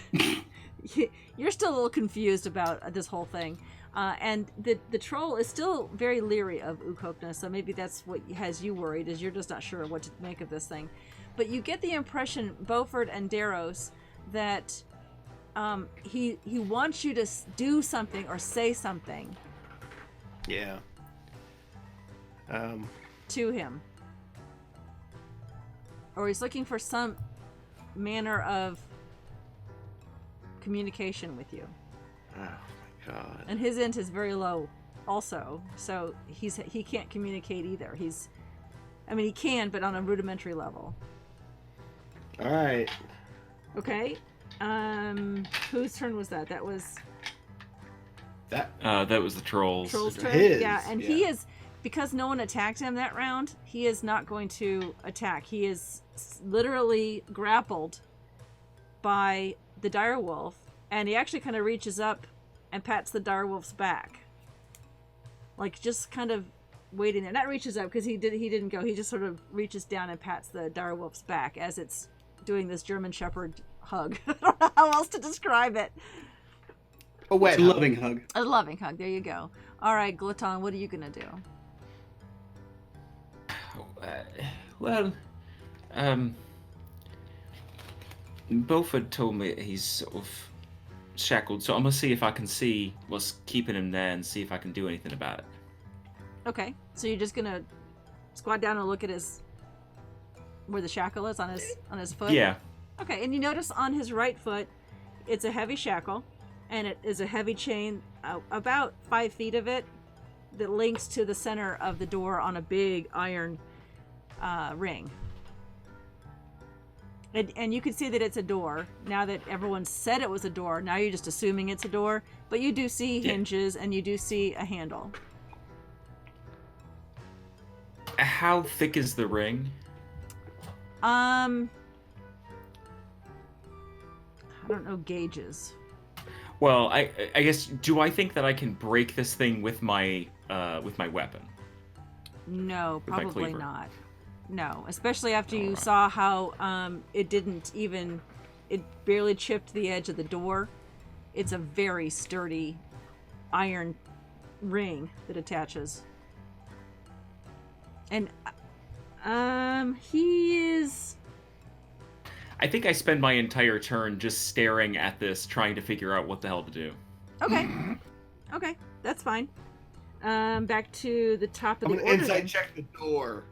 You're still a little confused about this whole thing. And the troll is still very leery of Ukokna, so maybe that's what has you worried, is you're just not sure what to make of this thing. But you get the impression, Beaufort and Daros, that he wants you to do something or say something Yeah. to him. Or he's looking for some manner of communication with you. Oh my god. And his int is very low also, so he can't communicate either. He can, but on a rudimentary level. All right. Okay. Whose turn was that? That was That. That was the trolls. Troll's turn. His, Yeah, and yeah. he is, because no one attacked him that round, he is not going to attack. He is literally grappled by the direwolf, and he actually kind of reaches up and pats the direwolf's back. Like, just kind of waiting there. Not reaches up, because he didn't go. He just sort of reaches down and pats the direwolf's back as it's doing this German Shepherd hug. I don't know how else to describe it. A wet It's a loving hug. A loving hug. There you go. All right, Glaton, what are you going to do? Beaufort told me he's sort of shackled, so I'm gonna see if I can see what's keeping him there and see if I can do anything about it. Okay, so you're just gonna squat down and look at where the shackle is on his foot? Yeah. Okay, and you notice on his right foot, it's a heavy shackle, and it is a heavy chain, about 5 feet of it, that links to the center of the door on a big iron ring. And you can see that it's a door. Now that everyone said it was a door, now you're just assuming it's a door, but you do see hinges and you do see a handle. How thick is the ring? I don't know gauges. Well, I guess, do I think that I can break this thing with my weapon? No, With my probably cleaver. not. No, especially after you saw how it barely chipped the edge of the door. It's a very sturdy iron ring that attaches. And he is... I think I spend my entire turn just staring at this, trying to figure out what the hell to do. Okay. Okay, that's fine. Back to the top of I'm the gonna order. inside then. check the door.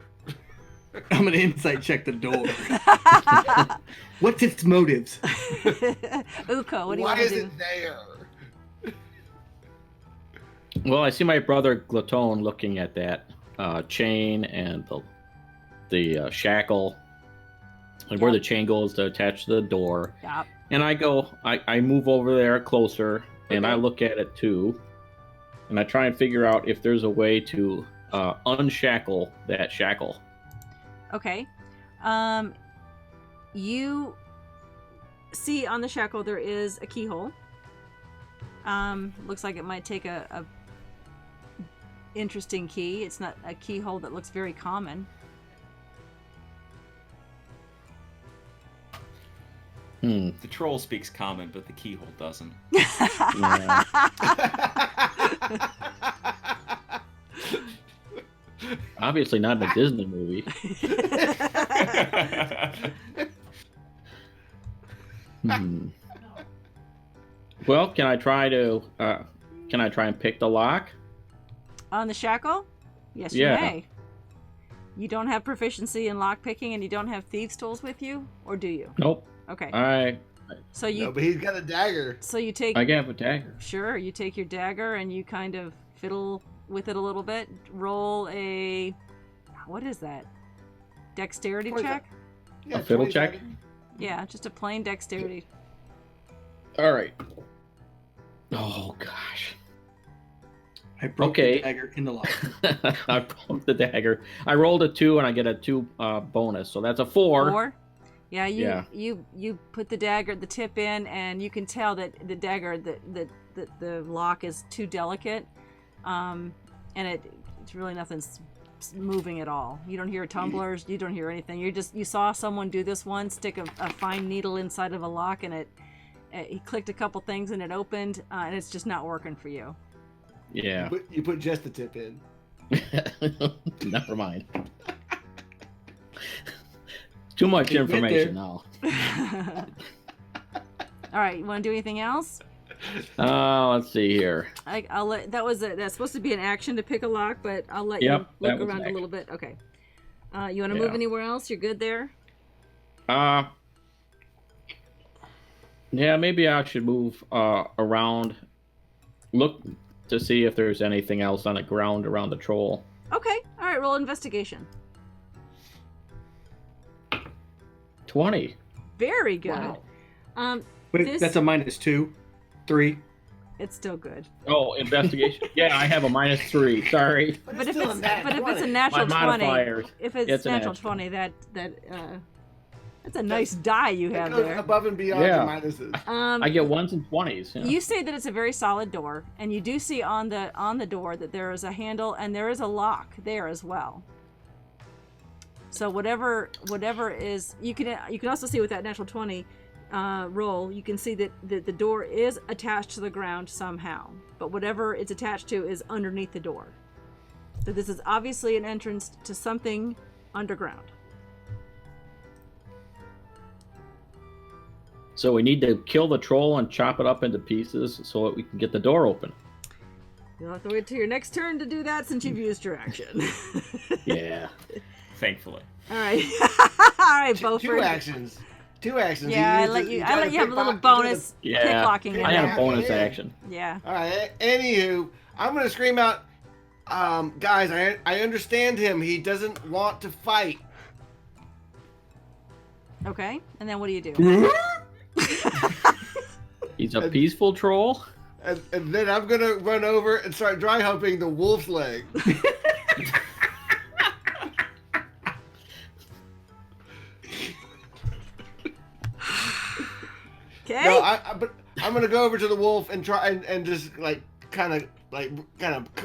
I'm gonna insight check the door. What's its motives? Uko, what do you Why want to is do? it there? Well, I see my brother Glaton looking at that chain and the shackle, and where the chain goes to attach to the door. Yep. And I move over there closer, and I look at it too, and I try and figure out if there's a way to unshackle that shackle. Okay. You see on the shackle there is a keyhole. Looks like it might take a interesting key. It's not a keyhole that looks very common. The troll speaks common, but the keyhole doesn't. Yeah. Obviously not a Disney movie. Well, can I try and pick the lock? On the shackle? Yes, Yeah. you may. You don't have proficiency in lock picking, and you don't have thieves' tools with you, or do you? Nope. Okay. So you. No, but he's got a dagger. So you take. I have a dagger. Sure, you take your dagger and you kind of fiddle with it a little bit. Roll a. What is that? Dexterity check? Yeah, A fiddle 20 check? seconds. Yeah, just a plain dexterity. All right. Oh gosh. I broke Okay. the dagger in the lock. I broke the dagger. I rolled a 2 and I get a 2 bonus, so that's a 4. 4? Yeah, Yeah. you put the dagger, the tip in, and you can tell that the dagger, the lock is too delicate, and it's really nothing's moving at all. You don't hear tumblers, you don't hear anything. You saw someone do this once, stick a fine needle inside of a lock, and he clicked a couple things and it opened, and it's just not working for you. Yeah. You put just the tip in. Never mind. Too much information now. All right, you want to do anything else? Let's see here. I'll let that's supposed to be an action to pick a lock, but I'll let Yep, you that look was around an a little bit. Okay. You want to Yeah. move anywhere else? You're good there? Yeah, maybe I should move around. Look to see if there's anything else on the ground around the troll. Okay. All right, roll investigation. 20. Very good. Wow. Wait, that's a -2, 3. It's still good. Oh, investigation. Yeah, I have a -3. Sorry. But if still it's a nat a 20. natural My 20, modifiers. if It's it's a natural natural. 20, that's a nice die you It have goes there. above and beyond Yeah. the minuses. I get 1s and 20s. Yeah. You say that it's a very solid door, and you do see on the door that there is a handle and there is a lock there as well. So whatever is, you can also see with that natural 20 roll, you can see that the door is attached to the ground somehow, but whatever it's attached to is underneath the door. So this is obviously an entrance to something underground. So we need to kill the troll and chop it up into pieces so that we can get the door open. You'll have to wait till your next turn to do that since you've used your action. Yeah. Thankfully. All right. All right, Beaufort. Two actions. Yeah, I let you have a little bonus Yeah. picklocking in I had there. a bonus action. Yeah. All right. Anywho, I'm gonna scream out, guys. I understand him. He doesn't want to fight. Okay. And then what do you do? He's a peaceful troll. And then I'm gonna run over and start dry humping the wolf's leg. Okay. No, but I'm gonna go over to the wolf and try and just kind of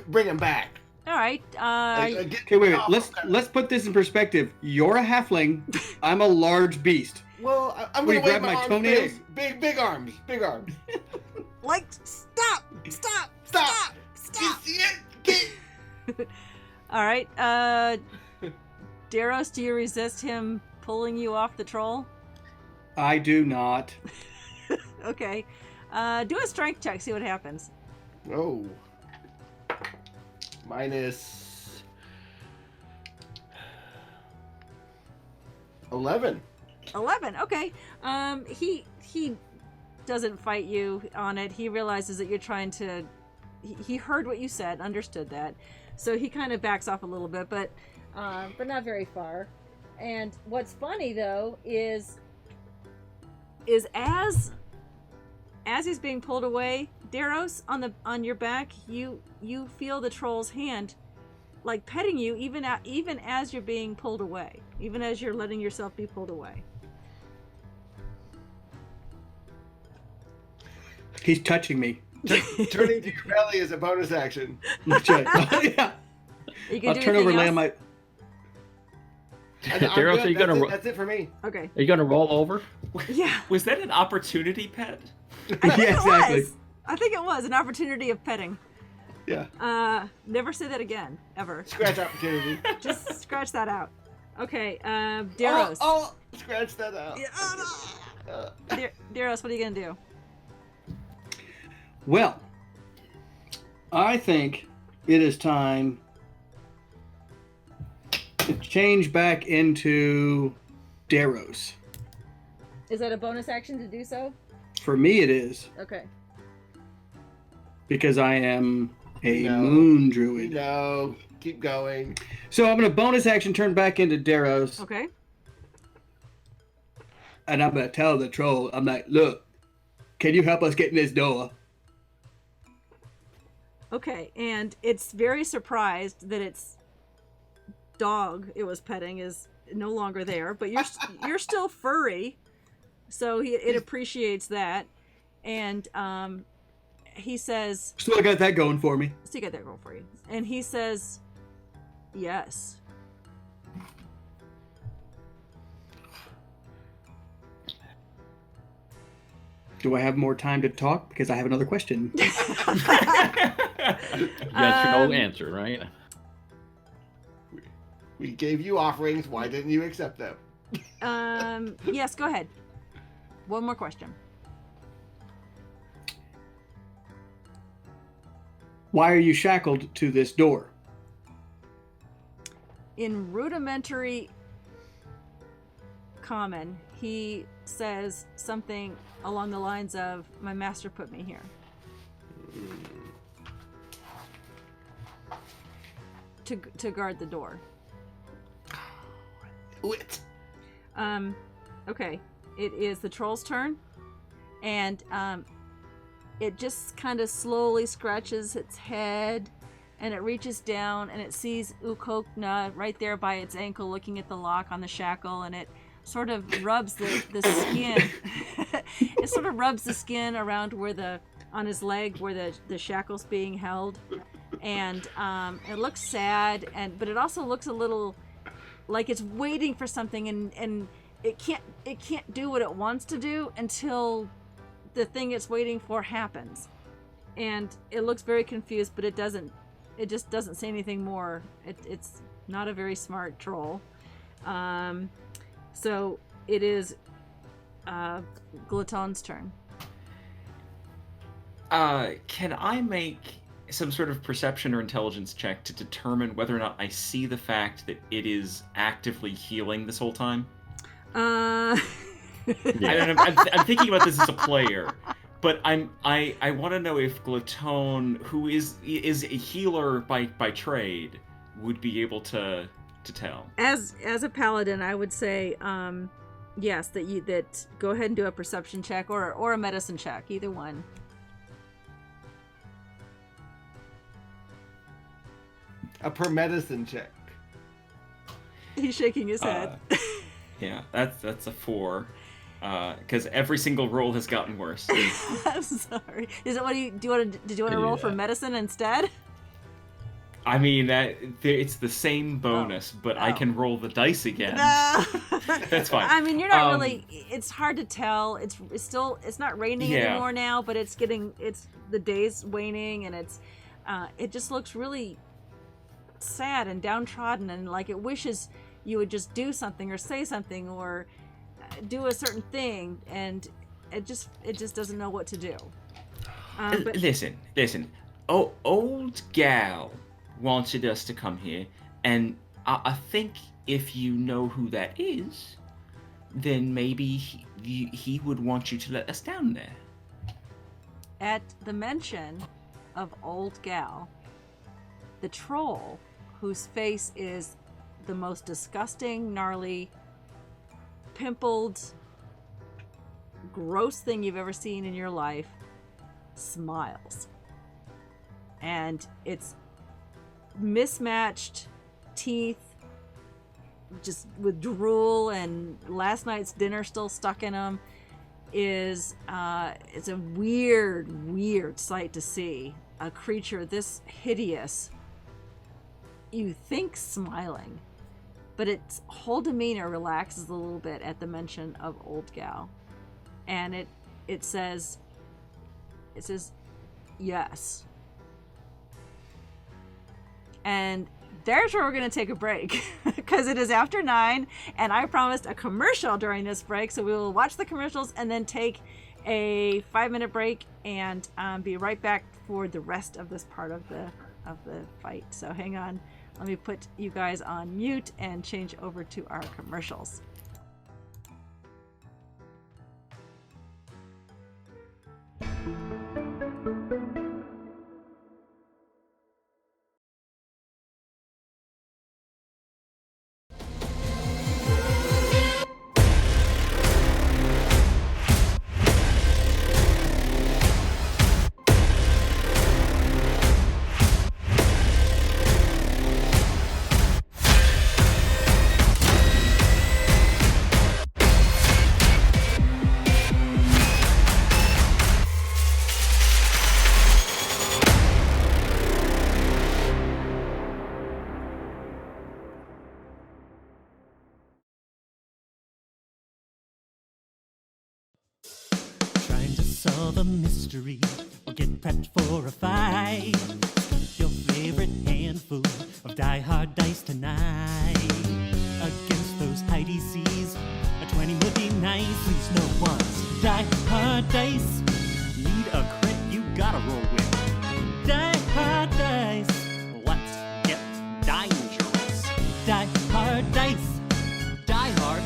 bring him back. All right. Okay, wait. Let's put this in perspective. You're a halfling. I'm a large beast. Well, I'm Will gonna you wave grab my arms toenails? big arms, big arms. stop. All right. Daros, do you resist him pulling you off the troll? I do not. Okay. Do a strength check. See what happens. Oh. Minus 11. 11. Okay. He doesn't fight you on it. He realizes that you're trying to. He heard what you said, understood that, so he kind of backs off a little bit, but not very far. And what's funny though is as he's being pulled away, Daros, on your back, you feel the troll's hand, like petting you, even as you're being pulled away, even as you're letting yourself be pulled away. He's touching me. Turning to your belly is a bonus action. That's right. Yeah. You can I'll do turn over, anything lay else? on my. And I'm Daryl, good. so you're gonna That's it for me. Okay. Are you gonna roll over? Yeah. Was that an opportunity pet? I think Yeah, it exactly. was. I think it was an opportunity of petting. Yeah. Never say that again, ever. Scratch opportunity. Just scratch that out. Okay, Daros. Oh, scratch that out. Daros, what are you gonna do? Well, I think it is time to change back into Daros. Is that a bonus action to do so? For me, it is. Okay. Because I am a No. moon druid. No, keep going. So I'm going to bonus action turn back into Daros. Okay. And I'm going to tell the troll, I'm like, look, can you help us get in this door? Okay, and it's very surprised that its dog it was petting is no longer there, but you're still furry, so it appreciates that, and he says, Still got that going for me. "So you got that going for you," and he says, "Yes." Do I have more time to talk? Because I have another question. Yes or no answer, right? We gave you offerings. Why didn't you accept them? Yes, go ahead. One more question. Why are you shackled to this door? In rudimentary common, he says something along the lines of, "My master put me here." To guard the door. Wit. Okay. It is the troll's turn, and it just kind of slowly scratches its head, and it reaches down and it sees Ukokna right there by its ankle looking at the lock on the shackle, and it sort of rubs the skin. It sort of rubs the skin around on his leg where the shackle's being held, and it looks sad, but it also looks a little like it's waiting for something, and it can't do what it wants to do until the thing it's waiting for happens, and it looks very confused, but it just doesn't say anything more. It's not a very smart troll. So it is Glaton's turn. Can I make some sort of perception or intelligence check to determine whether or not I see the fact that it is actively healing this whole time? Yeah. I'm thinking about this as a player, but I want to know if Glaton, who is a healer by trade, would be able to tell. As a paladin, I would say yes, that go ahead and do a perception check or a medicine check, either one. A per medicine check. He's shaking his head. Yeah, that's a 4. Because every single roll has gotten worse. I'm sorry. Is it did you want to roll for medicine instead? I mean it's the same bonus, but I can roll the dice again. No. That's fine. I mean, you're not really. It's hard to tell. It's not raining anymore now, but it's the day's waning, and it just looks really sad and downtrodden, and like it wishes you would just do something or say something or do a certain thing, and it just doesn't know what to do. But Listen. Oh, old gal wanted us to come here, and I think if you know who that is, then maybe he would want you to let us down there. at the mention of old gal, the troll, whose face is the most disgusting, gnarly, pimpled, gross thing you've ever seen in your life, smiles. And it's mismatched teeth, just with drool and last night's dinner still stuck in them. It's a weird sight to see. A creature this hideous, you think smiling, but its whole demeanor relaxes a little bit at the mention of old gal, and it says yes. And there's where we're going to take a break because it is after 9 and I promised a commercial during this break. So we will watch the commercials and then take a 5-minute break and be right back for the rest of this part of the fight. So hang on. Let me put you guys on mute and change over to our commercials. Trying to solve a mystery or get prepped for a fight. Your favorite handful of die-hard dice tonight. Against those Heidi C's, a 20 would be nice. Leaves no ones. Die-hard dice. Need a crit, you gotta roll with. Die-hard dice. Let's get dangerous. Die-hard dice. Die-hard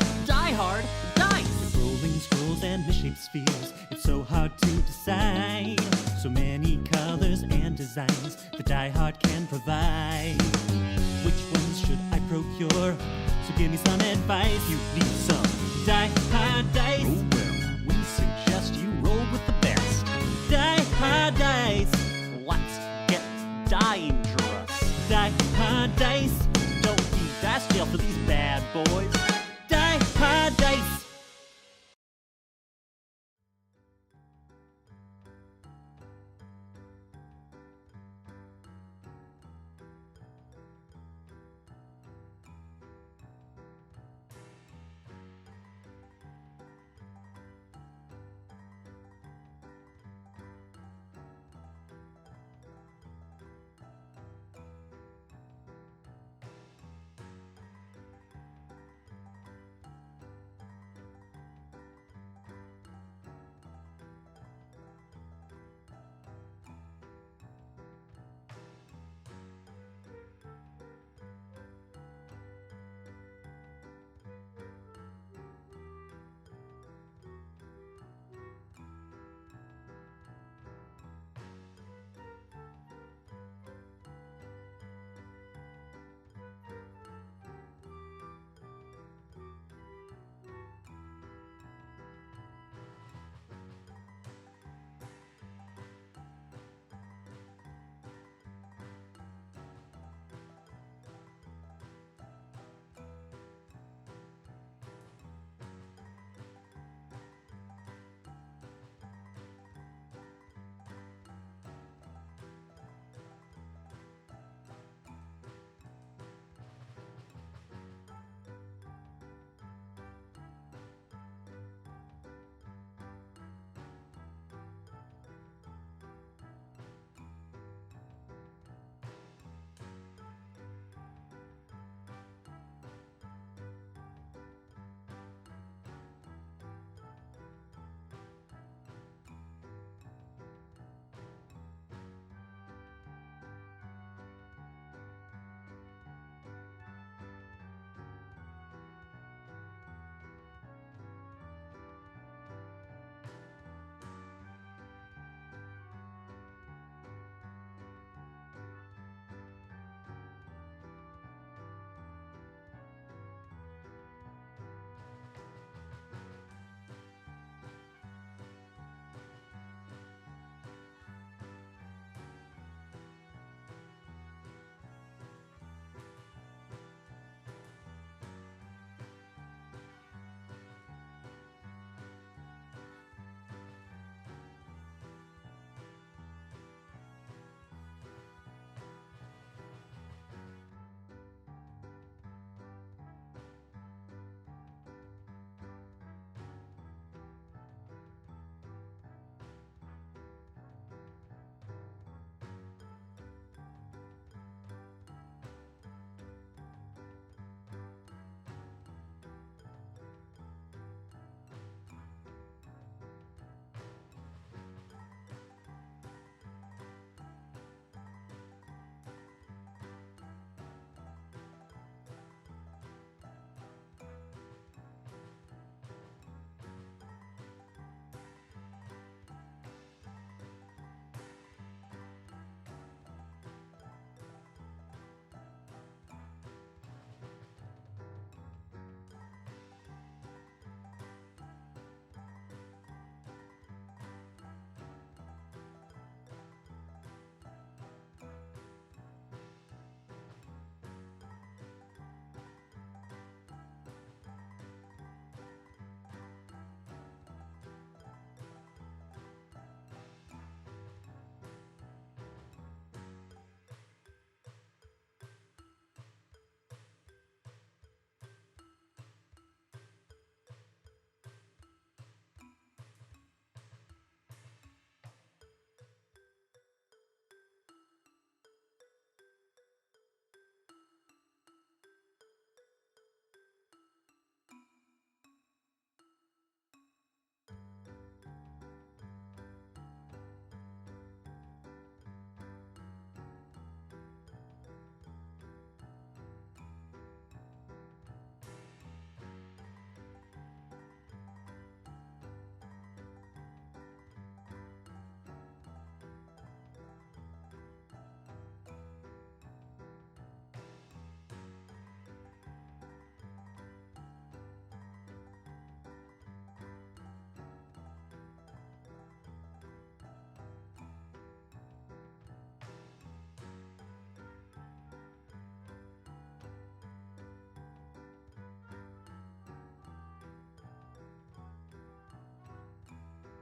dice. Rolling scrolls and misshaped spheres. It's so hard to decide. So many colors and designs the Die Hard can provide. Which ones should I procure? So give me some advice. You need some Die Hard dice. Oh well, we suggest you roll with the best. Die Hard dice. Let's get dangerous. Die Hard dice. Don't need dice jail for these bad boys. Die Hard dice.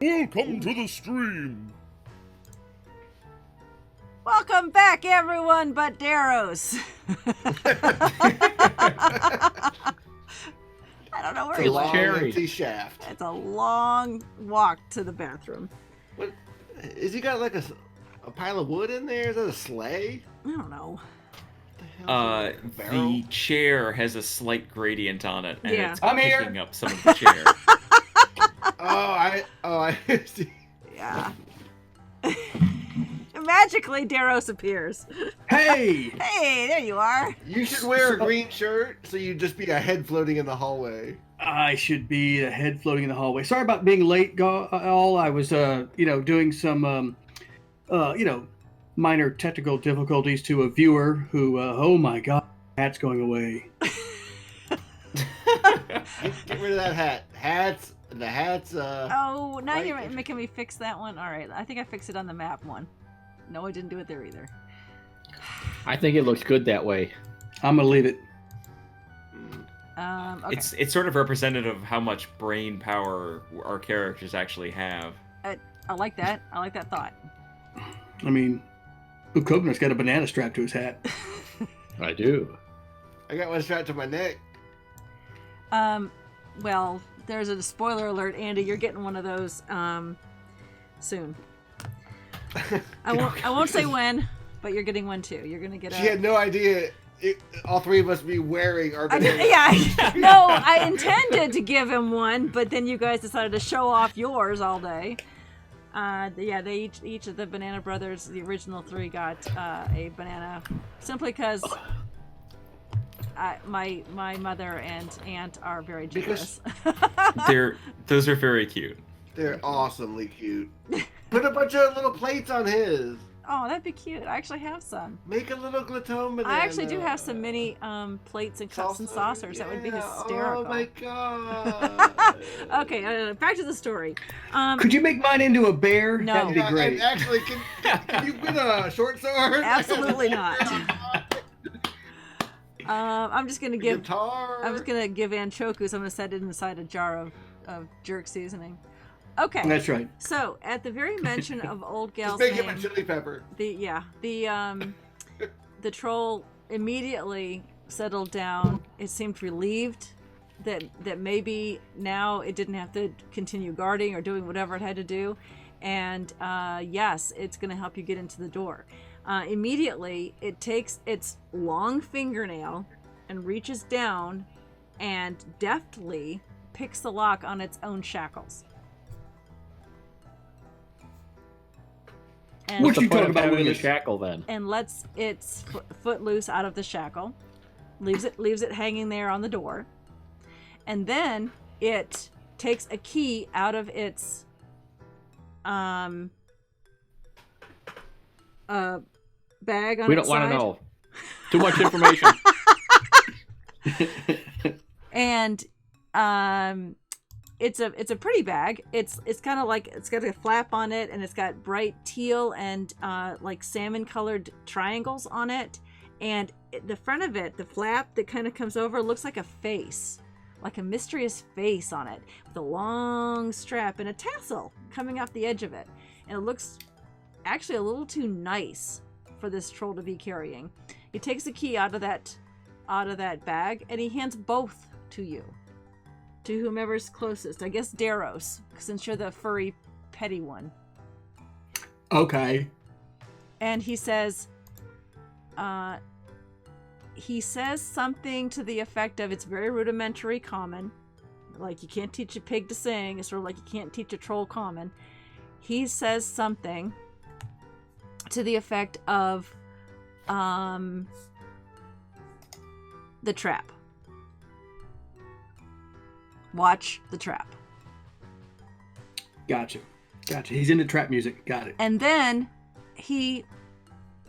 Welcome to the stream. Welcome back, everyone but Darrows. I don't know where It's a he long, went. Cherry. empty shaft. It's a long walk to the bathroom. What? Is he got like a pile of wood in there? Is that a sleigh? I don't know. What the hell is it? A barrel? The chair has a slight gradient on it, and Yeah. it's I'm here. picking up some of the chair. I see. Yeah. Magically, Darrows appears. Hey! Hey, there you are. You should wear a green shirt so you'd just be a head floating in the hallway. I should be the head floating in the hallway. Sorry about being late, all. I was, doing some, minor technical difficulties to a viewer who, oh my god, hat's going away. Get rid of that hat. The hat's, Oh, now Right. you're making me fix that one. All right, I think I fixed it on the map one. No, I didn't do it there either. I think it looks good that way. I'm gonna leave it. Okay. It's sort of representative of how much brain power our characters actually have. I like that. I like that thought. I mean, Ukobna's got a banana strapped to his hat. I do. I got one strapped to my neck. Well, there's a spoiler alert, Andy. You're getting one of those soon. I won't say when, but you're getting one too. You're gonna get She had no idea all three of us be wearing our banana. No, I intended to give him one, but then you guys decided to show off yours all day. They each of the Banana Brothers, the original three, got a banana simply because my mother and aunt are very jealous. Those are very cute. They're awesomely cute. Put a bunch of little plates on his. Oh, that'd be cute. I actually have some. Make a little glatone banana. I actually do have some mini plates and cups and saucers. That would be hysterical. Oh my god. Okay, back to the story. Could you make mine into a bear? No. That'd be Yeah, great. and actually, can you put a short sword? Absolutely not. I'm just gonna give. Guitar. I'm just gonna give Anchoku. So I'm gonna set it inside a jar of jerk seasoning. Okay. That's right. So at the very mention of old Just gal's make him a name, chili pepper. the troll immediately settled down. It seemed relieved that maybe now it didn't have to continue guarding or doing whatever it had to do, and yes, it's going to help you get into the door. Immediately, it takes its long fingernail and reaches down and deftly picks the lock on its own shackles. And What What's the you point talking of about having with the this? shackle then? and lets its foot loose out of the shackle, leaves it hanging there on the door, and then it takes a key out of its bag on We its don't want side, to know. Too much information. and it's a pretty bag. It's kind of like it's got a flap on it, and it's got bright teal and like salmon colored triangles on it, and the front of it, the flap that kind of comes over, looks like a face, like a mysterious face on it with a long strap and a tassel coming off the edge of it, and it looks actually a little too nice for this troll to be carrying. He takes the key out of that bag, and he hands both to you, to whomever's closest. I guess Darrows, since you're the furry petty one. Okay. And he says something to the effect of, it's very rudimentary common, like you can't teach a pig to sing. It's sort of like you can't teach a troll common. He says something to the effect of the trap. Watch the trap. Gotcha. He's into trap music. Got it. And then he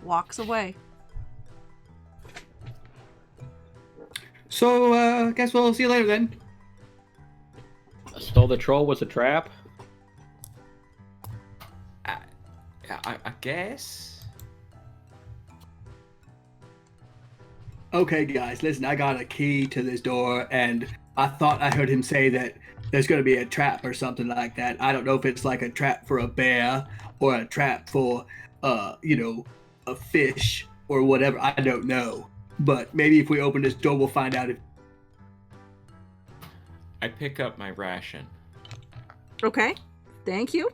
walks away. So, guess we'll see you later then. So the troll was a trap? I guess. Okay, guys, listen, I got a key to this door, and I thought I heard him say that there's going to be a trap or something like that. I don't know if it's like a trap for a bear or a trap for, a fish or whatever. I don't know. But maybe if we open this door, we'll find out if... I pick up my ration. Okay. Thank you.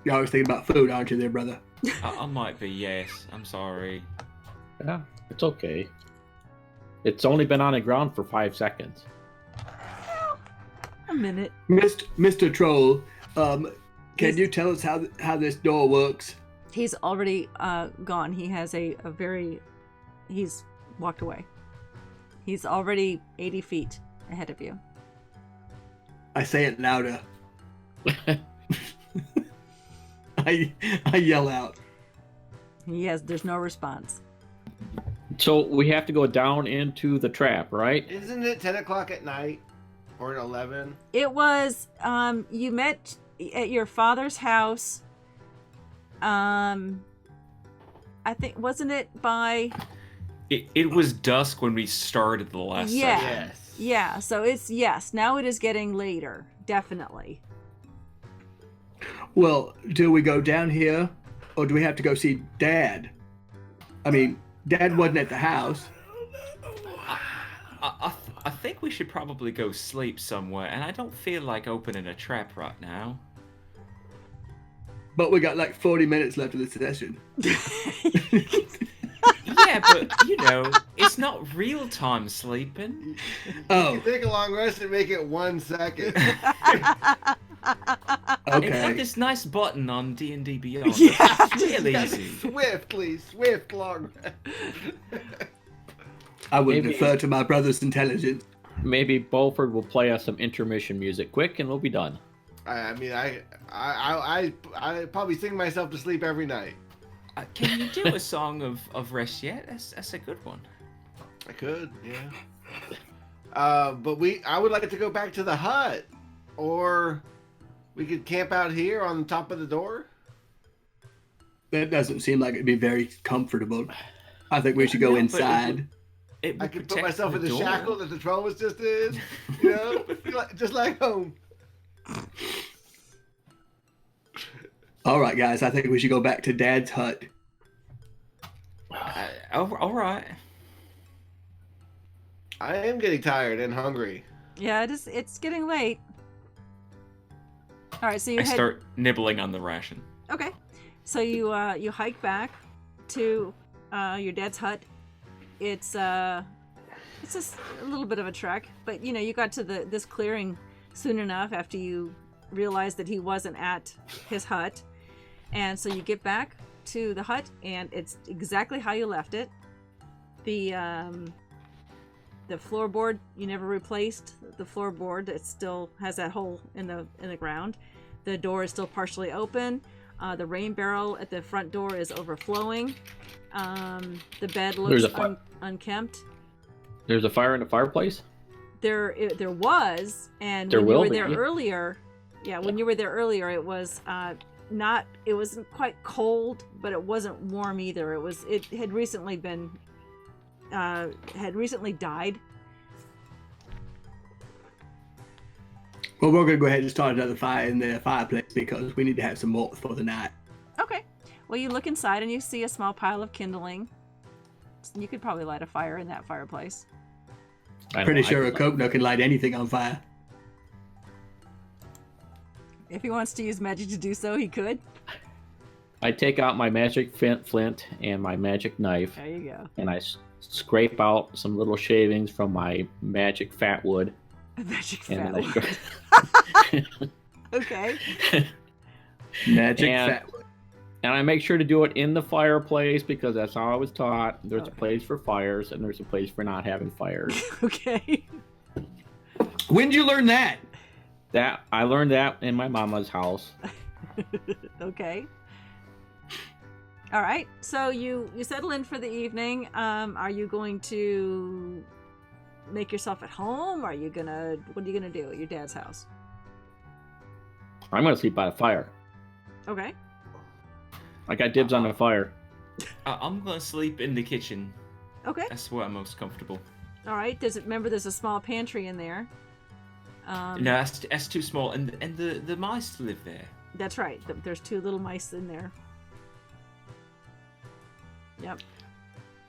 You're always thinking about food, aren't you there, brother? I might be, yes. I'm sorry. Yeah, it's okay. It's only been on the ground for 5 seconds. A minute. Mr. Troll, can you tell us how this door works? He's already gone. He has he's walked away. He's already 80 feet ahead of you. I say it louder. I yell out. There's no response. So we have to go down into the trap, right? Isn't it 10 o'clock at night? Or 11? It was, you met at your father's house. I think, wasn't it by... It was dusk when we started the last session. Yes. Yeah, so now it is getting later, definitely. Well, do we go down here, or do we have to go see Dad? I mean, Dad wasn't at the house. I think we should probably go sleep somewhere, and I don't feel like opening a trap right now. But we got like 40 minutes left of the session. Yeah, but, it's not real-time sleeping. Oh, You take a long rest and make it 1 second. It's okay. got this nice button on D&D Beyond. Yeah, It's really easy. Swift long rest. I would Maybe- defer to my brother's intelligence. Maybe Beaufort will play us some intermission music quick and we'll be done. I mean, I probably sing myself to sleep every night. Can you do a song of rest yet? That's a good one. I could, yeah. But I would like to go back to the hut, or we could camp out here on top of the door. That doesn't seem like it'd be very comfortable. I think we should go No, but inside. It would I could put protect myself in the door. shackle that the troll was just in, just like home. All right, guys, I think we should go back to Dad's hut. All right. I am getting tired and hungry. Yeah, it's getting late. All right, so you I start nibbling on the ration. Okay, so you hike back to your dad's hut. It's just a little bit of a trek, but you got to this clearing soon enough after you realized that he wasn't at his hut, and so you get back to the hut, and it's exactly how you left it. The floorboard you never replaced. The floorboard, it still has that hole in the ground. The door is still partially open. The rain barrel at the front door is overflowing. The bed looks unkempt. There's a fire in the fireplace? There was, and There when you will were be, there yeah. earlier, when you were there earlier, it was it wasn't quite cold, but it wasn't warm either. It had recently been died. Well, we're going to go ahead and start another fire in the fireplace because we need to have some warmth for the night. Okay. Well, you look inside and you see a small pile of kindling. You could probably light a fire in that fireplace. Pretty sure a coconut can light anything on fire. If he wants to use magic to do so, he could. I take out my magic flint and my magic knife, There you go. and I scrape out some little shavings from my magic fat wood. Magic And fat then wood. Okay. Magic And- fat wood. And I make sure to do it in the fireplace because that's how I was taught. There's Okay. a place for fires and there's a place for not having fires. Okay. When'd you learn that? That I learned that in my mama's house. Okay. All right. So you settle in for the evening. Are you going to make yourself at home? What are you gonna do at your dad's house? I'm gonna sleep by the fire. Okay. I got dibs on the fire. I'm gonna sleep in the kitchen. Okay. That's where I'm most comfortable. All right. There's a small pantry in there. No, that's too small, and the mice live there. That's right. There's 2 little mice in there. Yep.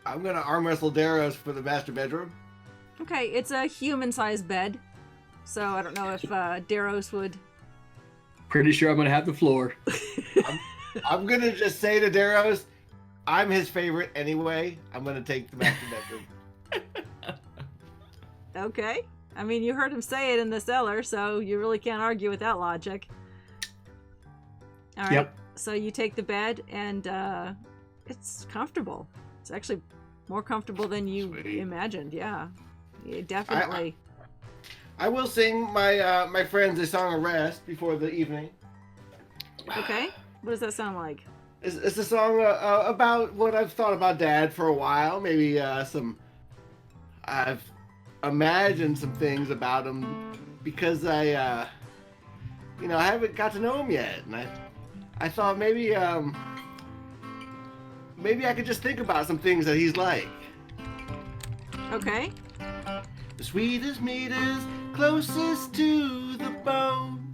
I'm gonna arm wrestle Daros for the master bedroom. Okay, it's a human-sized bed, so I don't know if Daros would. Pretty sure I'm gonna have the floor. I'm gonna just say to Daros, I'm his favorite anyway. I'm gonna take the master bedroom. Okay. I mean, you heard him say it in the cellar, so you really can't argue with that logic. All right. Yep. So you take the bed, and it's comfortable. It's actually more comfortable than you Sweet. imagined. Yeah, definitely. I will sing my friends a song of rest before the evening. Okay. What does that sound like? It's a song about what I've thought about Dad for a while. Maybe I've imagined some things about him because I haven't got to know him yet, and I thought maybe I could just think about some things that he's like. Okay. The sweetest meatest, closest to the bone.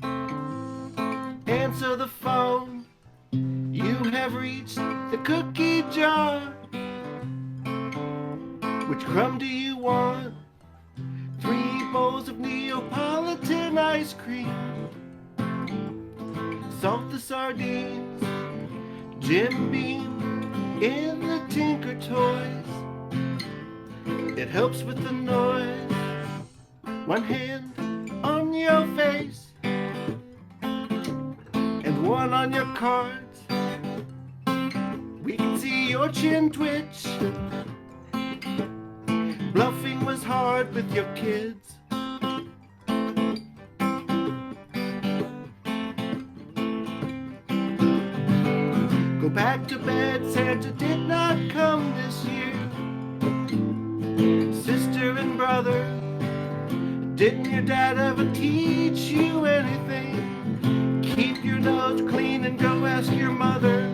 Answer the phone. You have reached the cookie jar. Which crumb do you want? 3 bowls of Neapolitan ice cream. Salt the sardines. Jim Beam in the Tinker Toys. It helps with the noise. 1 hand on your face and 1 on your cards. We can see your chin twitch. Bluffing was hard with your kids. Go back to bed, Santa did not come this year. Sister and brother, didn't your dad ever teach you anything? Keep your nose clean and go ask your mother.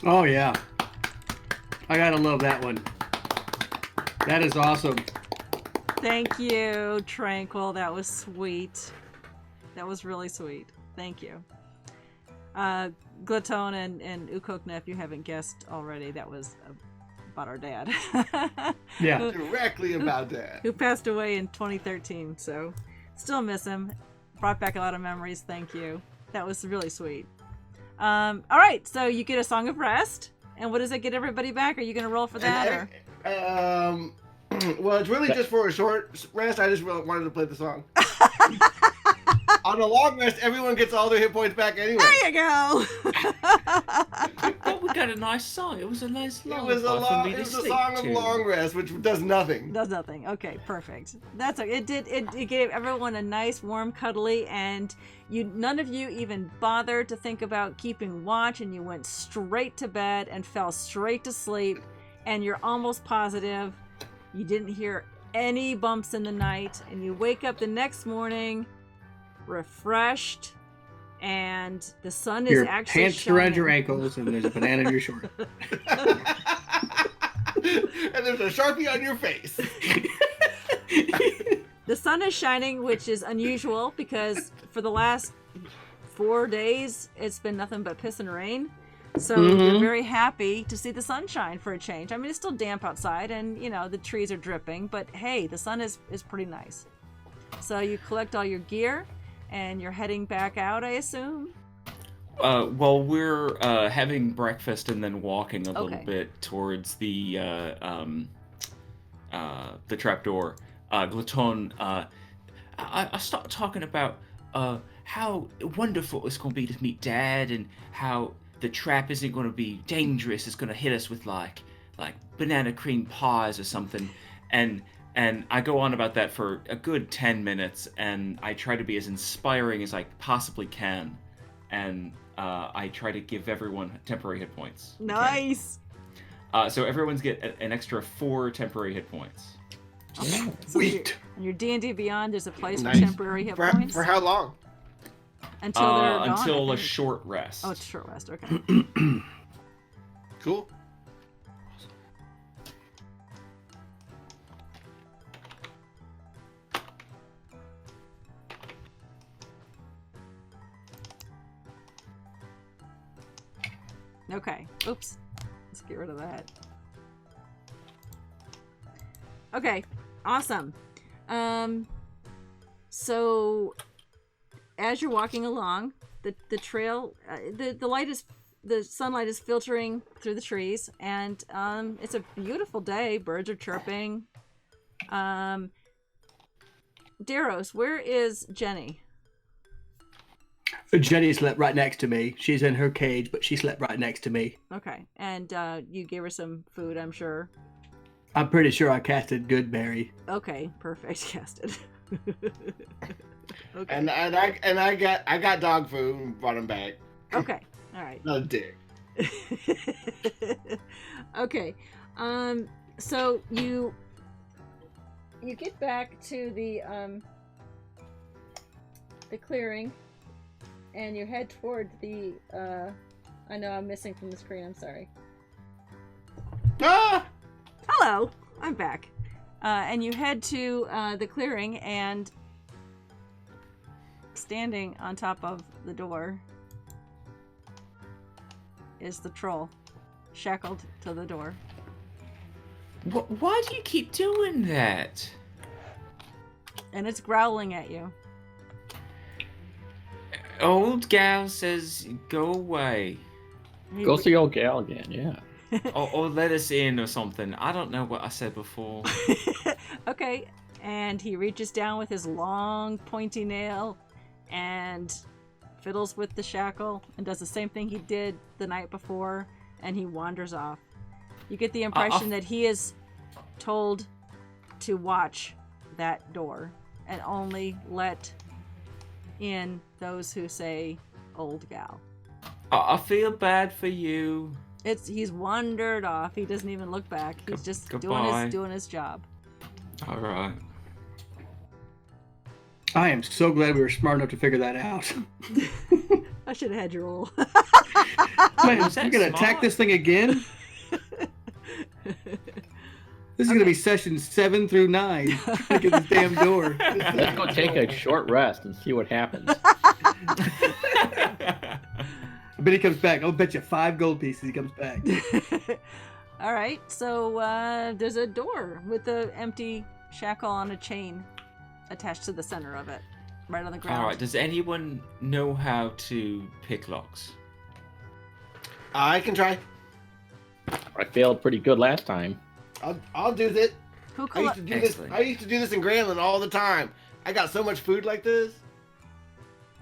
Oh yeah, I gotta love that one. That is awesome. Thank you, Tranquil. That was sweet. That was really sweet. Thank you. Glaton and Ukokna, if you haven't guessed already, that was about our dad. Yeah. Directly about that. Who passed away in 2013, so still miss him. Brought back a lot of memories. Thank you. That was really sweet. All right, so you get a song of rest. And what does it get everybody back? Are you going to roll for that? Well, it's really just for a short rest. I just really wanted to play the song. On a long rest, everyone gets all their hit points back anyway. There you go. But we got a nice song. It was a nice It lullaby was for me a to sleep song of to. long rest, which does nothing. Does nothing. Okay, perfect. That's okay. It gave everyone a nice, warm, cuddly, and none of you even bothered to think about keeping watch, and you went straight to bed and fell straight to sleep, and you're almost positive you didn't hear any bumps in the night, and you wake up the next morning refreshed, and the sun is Your actually pants shining. around your ankles, and there's a banana in your short. And there's a Sharpie on your face. The sun is shining, which is unusual because for the last 4 days it's been nothing but piss and rain. So you're very happy to see the sunshine for a change. I mean, it's still damp outside, and the trees are dripping, but hey, the sun is pretty nice. So you collect all your gear, and you're heading back out, I assume. Well, we're having breakfast and then walking a little Okay. bit towards the trapdoor. Glaton, I started talking about how wonderful it's going to be to meet Dad, and how the trap isn't going to be dangerous. It's going to hit us with like banana cream pies or something, and I go on about that for a good 10 minutes, and I try to be as inspiring as I possibly can, and I try to give everyone temporary hit points. Nice. So everyone's get an extra 4 temporary hit points. Okay. So Sweet. in your D&D Beyond, there's a place Nice. for temporary hit points. For how long? Until they're gone, until I a think. short rest. Oh, it's a short rest. Okay. Cool. Okay. Oops. Let's get rid of that. Okay. Awesome. So as you're walking along, the trail, the sunlight is filtering through the trees, and it's a beautiful day. Birds are chirping. Daros, where is Jenny? Jenny slept right next to me. She's in her cage, but she slept right next to me. Okay, and you gave her some food, I'm sure. I'm pretty sure I casted Goodberry. Okay, perfect. Casted. Okay. And I got dog food and brought him back. Okay. All right. Not a dick. Okay. So you get back to the clearing, and you head toward the I know I'm missing from the screen. I'm sorry. Ah! Hello, I'm back. And you head to the clearing, and standing on top of the door is the troll, shackled to the door. Why do you keep doing that? And it's growling at you. Old gal says go away. Go see old gal again, yeah. or let us in or something. I don't know what I said before. Okay, and he reaches down with his long pointy nail and fiddles with the shackle and does the same thing he did the night before, and he wanders off. You get the impression that he is told to watch that door and only let in those who say old gal. I feel bad for you. He's wandered off. He doesn't even look back. He's just Goodbye. doing his job. All right. I am so glad we were smart enough to figure that out. I should have had your roll. Man, Was that you're gonna attack smart? this thing again? This is gonna be sessions 7 through 9. Trying to get this damn door. Let's go take a short rest and see what happens. I bet he comes back. I'll bet you 5 gold pieces he comes back. All right, so there's a door with the empty shackle on a chain attached to the center of it, right on the ground. All right. Does anyone know how to pick locks? I can try. I failed pretty good last time. I'll do this. Who I used to do this. Excellent. I used to do this in Grandland all the time. I got so much food like this.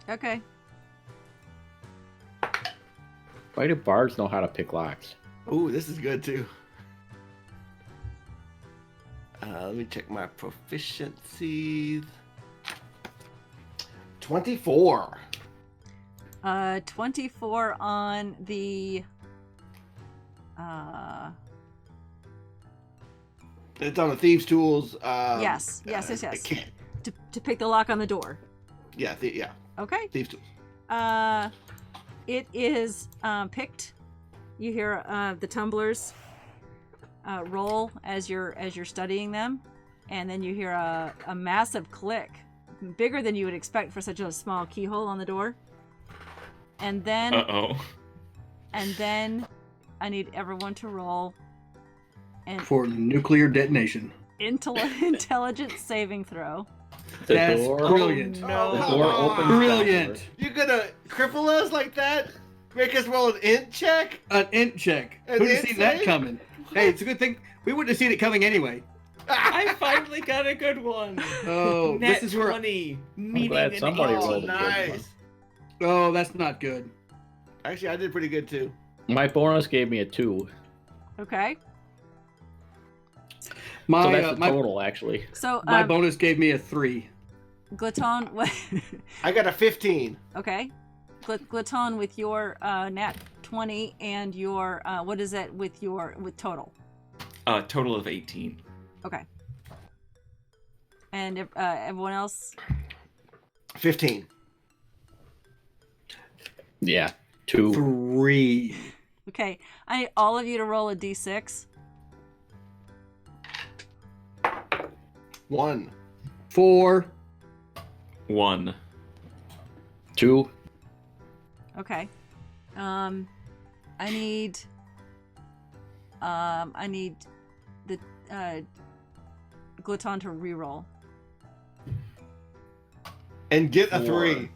Okay. Why do bards know how to pick locks? Ooh, this is good too. Let me check my proficiencies. 24. 24 on the It's on the thieves' tools. yes. I can't. To pick the lock on the door. Yeah, yeah. Okay. Thieves' tools. It is picked. You hear the tumblers roll as you're studying them, and then you hear a massive click, bigger than you would expect for such a small keyhole on the door. And then and then I need everyone to roll an For nuclear detonation. intelligence saving throw. The That's door, brilliant. No. the door opens. Brilliant. You're gonna cripple us like that? Make us roll an int check? An int check. An Who'd have int seen that save? coming? Hey, it's a good thing. We wouldn't have seen it coming anyway. I finally got a good one. Oh, Net this is where. 20. I'm Meaning glad an somebody eight. rolled a good one. Nice. Oh, that's not good. Actually, I did pretty good too. My bonus gave me a 2. Okay. My So that's the my, total, actually. So my bonus gave me a 3. Glaton, what? I got a 15. Okay. Glaton with your nat 20 and your what is it with total? Total of 18. Okay. And if, everyone else 15. Yeah, 2. 3. Okay, I need all of you to roll a d6. 1. 4. 1. 2. Okay. I need the Gluton to reroll. And get a 3.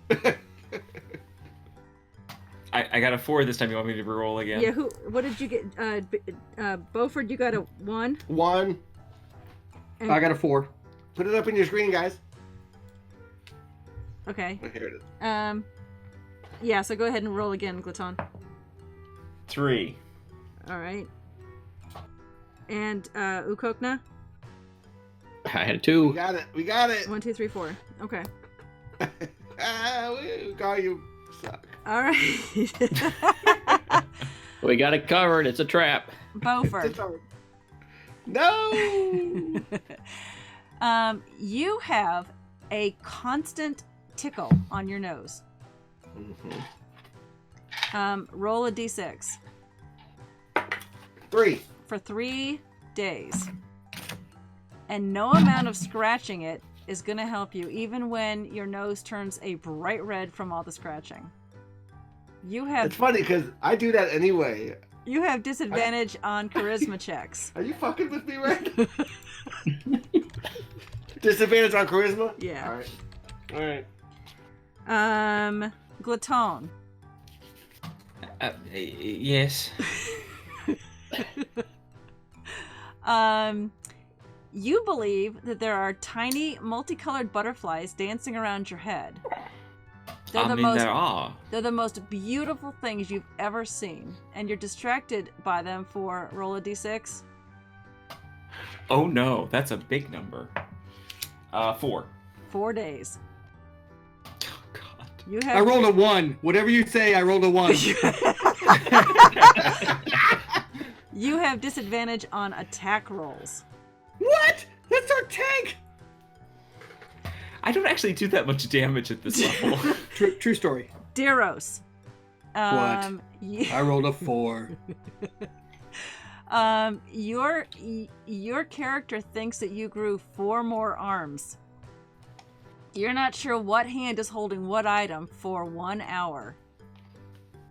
I got a 4 this time. You want me to reroll again? Yeah. What did you get? Beaufort, you got a 1. 1. And, I got a 4. Put it up in your screen, guys. Okay. Oh, here it is. Yeah. So go ahead and roll again, Gluton. 3. All right. And Ukokna. I had a We 2. got it. We got it. 1, 2, 3, 4. Okay. God, you suck. All right. We got it covered. It's a trap. Beaufort. No. You have a constant tickle on your nose. Roll a d6 3. for 3 days. And no amount of scratching it is going to help you, even when your nose turns a bright red from all the scratching. You It's have funny because I do that anyway. disadvantage on charisma checks. Are you fucking with me, Red? Disadvantage on charisma? Yeah. All right. Gluton. Yes. You believe that there are tiny multicolored butterflies dancing around your head. They're there are. They're the most beautiful things you've ever seen, and you're distracted by them for roll a d6. Oh no, that's a big number. 4. 4 days. Oh god. You I have rolled a 1. Whatever you say, I rolled a 1. you have disadvantage on attack rolls. What? That's our tank. I don't actually do that much damage at this level. True story. Deros. What? I rolled a 4. Your character thinks that you grew 4 more arms. You're not sure what hand is holding what item for 1 hour.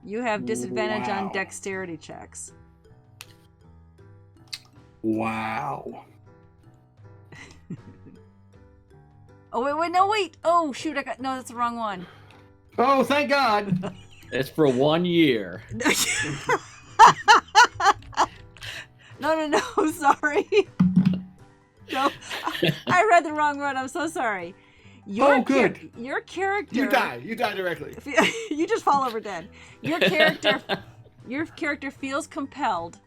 You have disadvantage on dexterity checks. Wow. Oh, wait. Oh, shoot, no, that's the wrong one. Oh, thank God. It's for 1 year. No, sorry. No, I read the wrong one. I'm so sorry. Good. Your character. You die. You die directly. You just fall over dead. Your character feels compelled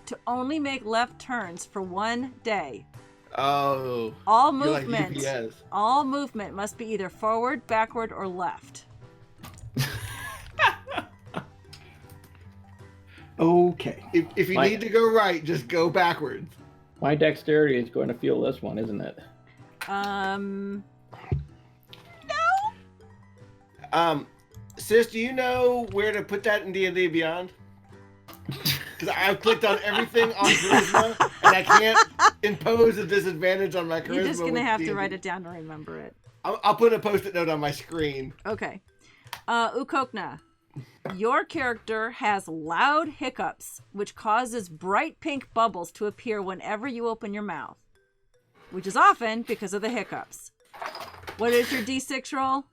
to only make left turns for 1 day. Oh. All You're like movement. UPS. All movement must be either forward, backward, or left. Okay. If you need to go right, just go backwards. My dexterity is going to feel this one, isn't it? Sis, do you know where to put that in D&D Beyond? Because I've clicked on everything on charisma, and I can't impose a disadvantage on my charisma. You're just gonna have D&D. to write it down to remember it. I'll put a post-it note on my screen. Okay. Ukokna, your character has loud hiccups, which causes bright pink bubbles to appear whenever you open your mouth, which is often because of the hiccups. What is your D6 roll?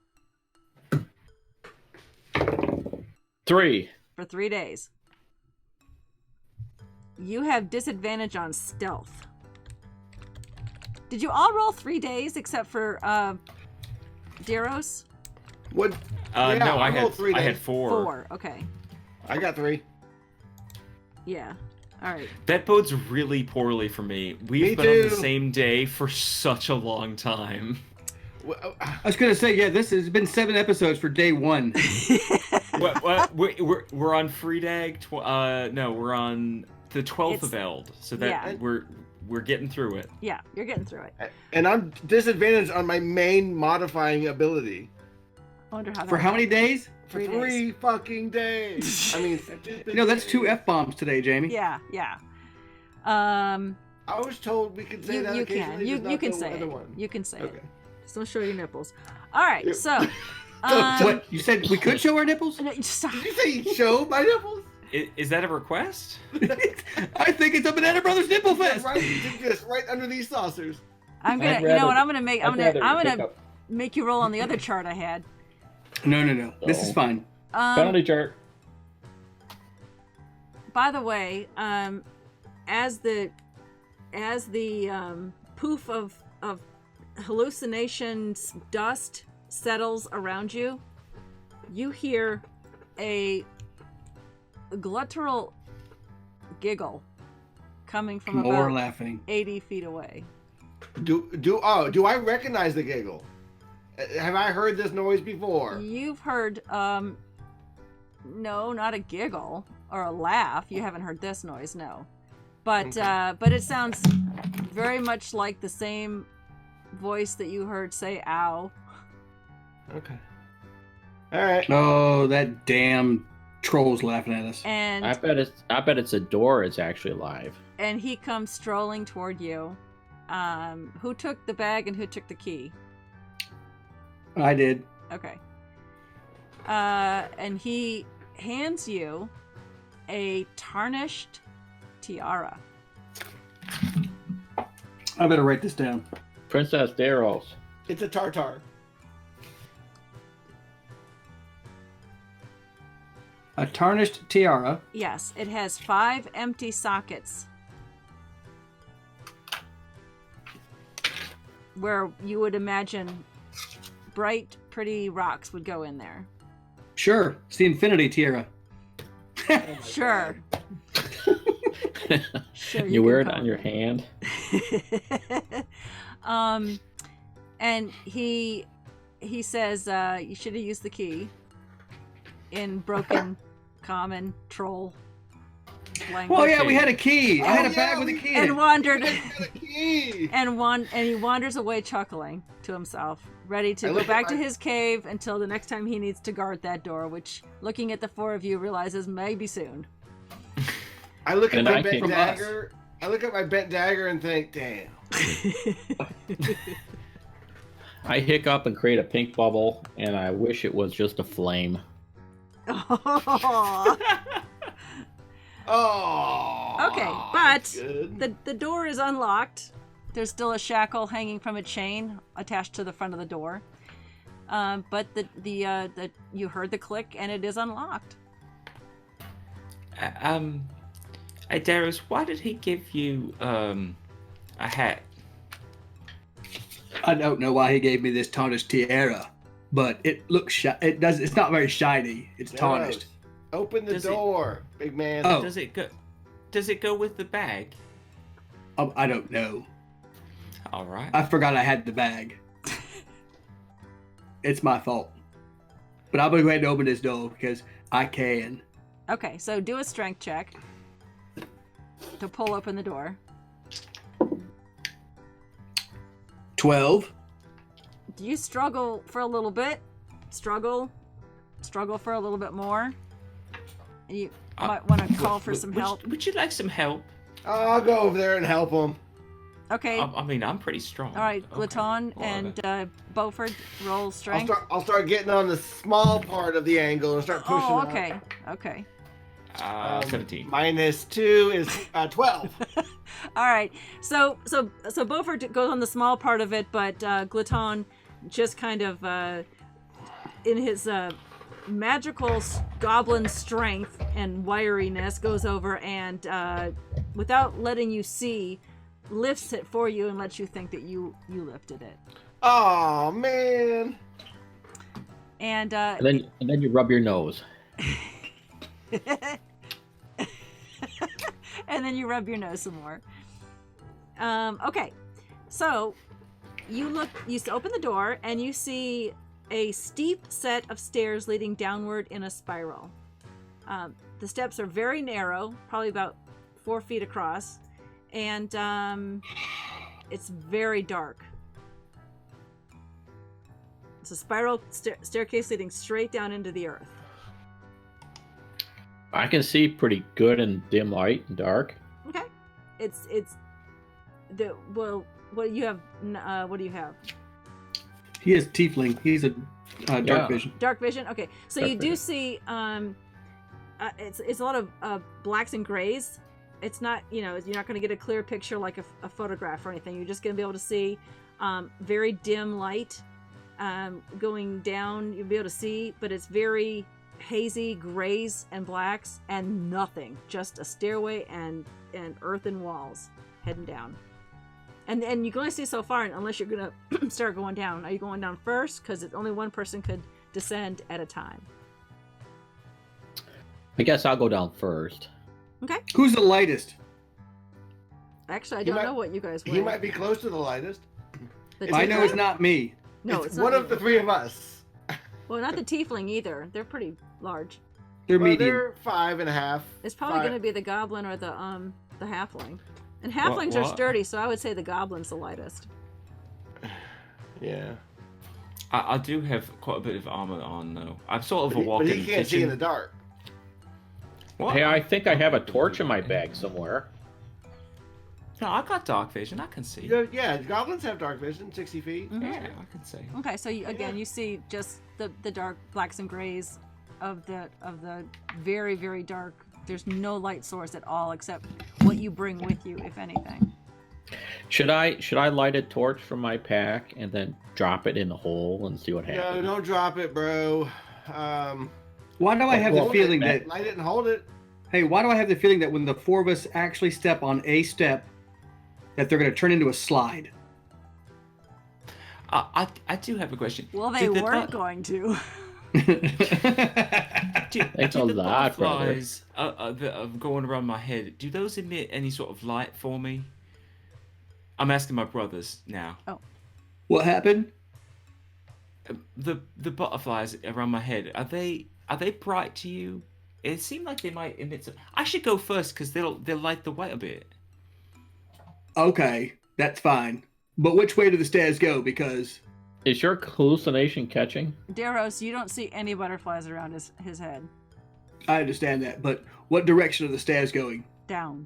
3. For 3 days. You have disadvantage on stealth. Did you all roll 3 days except for Deros? What? No, I rolled had 3 I had days. 4. 4. Okay. I got 3. Yeah. All right. That bodes really poorly for me. We've Me been on the too. same day for such a long time. I was gonna say, yeah, this has been 7 episodes for day 1. What? We're on Freedag. No, we're on the 12th of Eld. So that yeah. we're getting through it. Yeah, you're getting through it. And I'm disadvantaged on my main modifying ability. I wonder how that For how many days? for 3 3 fucking days. I mean, That's 2 F-bombs today, Jamie. Yeah. I was told we could say that You occasionally. can. just not You can the say other it. one. You can say Okay. it. Just don't show your nipples. All right. Yeah. So. What? You said we could show our nipples? No, stop. Did you say show my nipples? Is that a request? I think it's a Banana Brothers Nipple Fest. Just right under these saucers. I'm gonna. I'd You know what? rather- I'm gonna make. I'm I'd rather gonna pick up make you roll on the other chart I had. No. This is fine. penalty chart. By the way, as the poof of hallucinations dust settles around you, you hear a gluttural giggle coming from More about laughing. 80 feet away. Do I recognize the giggle? Have I heard this noise before? You've heard no, not a giggle or a laugh. You haven't heard this noise, no. But it sounds very much like the same voice that you heard say ow. Okay. All right. Oh, that damn troll's laughing at us. And I bet it's a door is actually alive. and he comes strolling toward you. Who took the bag and who took the key? I did. Okay. And he hands you a tarnished tiara. I better write this down. Princess Daros. It's a tartar. A tarnished tiara. Yes, it has 5 empty sockets where you would imagine bright, pretty rocks would go in there. Sure, it's the infinity tiara. Sure. Sure, You wear it can on call your hand. And he says you should have used the key in broken common troll language. Well, yeah, we had a key. I had a bag with a key in And it. wandered The key. and he wanders away chuckling to himself, ready to I go look back at to my- his cave until the next time he needs to guard that door, which, looking at the 4 of you, realizes maybe soon. I look at And my I bent came- dagger. I look at my bent dagger and think, damn. I hiccup and create a pink bubble, and I wish it was just a flame. Oh. Oh. Okay, but that's good. the door is unlocked. There's still a shackle hanging from a chain attached to the front of the door. But the you heard the click and it is unlocked. Daros, why did he give you a hat? I don't know why he gave me this tarnished tiara, but it looks it's not very shiny. It's tarnished. Open the Does it- door, big man. Oh. Does it go with the bag? I don't know. All right. I forgot I had the bag. It's my fault. But I'm gonna go ahead and open this door because I can. Okay, so do a strength check to pull open the door. 12. Do you struggle for a little bit? Struggle for a little bit more? You might want to call for some help. Would you like some help? I'll go over there and help him. Okay. I mean, I'm pretty strong. All right, Okay. Glaton Well, and Beaufort, roll strength. I'll start getting on the small part of the angle and start pushing. Oh, up. okay. 17. -2 is 12. All right. So Beaufort goes on the small part of it, but Glaton just kind of in his magical goblin strength and wiriness goes over and without letting you see, lifts it for you and lets you think that you lifted it. Oh man. And And then you rub your nose. and then you rub your nose some more. Okay, so you open the door and you see a steep set of stairs leading downward in a spiral. The steps are very narrow, probably about 4 feet across, and it's very dark. It's a spiral staircase leading straight down into the earth. I can see pretty good in dim light and dark. Okay. It's the well. What do you have? What do you have? He is Tiefling. He's a dark Yeah. vision. Dark vision. Okay, so Dark you do vision. see it's a lot of blacks and grays. It's not, you're not going to get a clear picture like a photograph or anything. You're just going to be able to see very dim light going down. You'll be able to see, but it's very hazy grays and blacks and nothing. Just a stairway and earthen walls heading down. And you can only see so far unless you're going to start going down. Are you going down first? Because only one person could descend at a time. I guess I'll go down first. Okay. Who's the lightest? Actually, I He don't might- know what you guys weigh. He might be close to the lightest. The I know tiefling? it's not me. No, it's it's one not of the you. three of us. Well, not the tiefling either. They're pretty large. They're Well, medium. they're 5.5. It's probably Five. going to be the goblin or the halfling. And halflings are what? sturdy, so I would say the goblin's the lightest. Yeah. I do have quite a bit of armor on though. I'm sort of But a he, walking but he can't see in the dark. What? Hey, I think I have a torch in my bag somewhere. No, I got dark vision. I can see. Yeah, goblins have dark vision, 60 feet. Mhm. Yeah, I can see. Okay, so again, Yeah. you see just the dark blacks and grays of the very, very dark. There's no light source at all except what you bring with you, if anything. Should I light a torch from my pack and then drop it in the hole and see what No, happens? don't drop it, bro. Why do I have the Well, feeling that? Light it and hold it. Hey, why do I have the feeling that when the four of us actually step on a step, that they're going to turn into a slide? I do have a question. Well, they Did the weren't bu- going to. Do, Thanks do a the lot, brother. butterflies that are going around my head, do those emit any sort of light for me? I'm asking my brothers now. What happened? The butterflies around my head, are they bright to you? It seemed like they might emit some. I should go first because they'll light the way a bit. Okay, that's fine. But which way do the stairs go? Because Is your hallucination catching? Daros, you don't see any butterflies around his head. I understand that. But what direction are the stairs going? Down.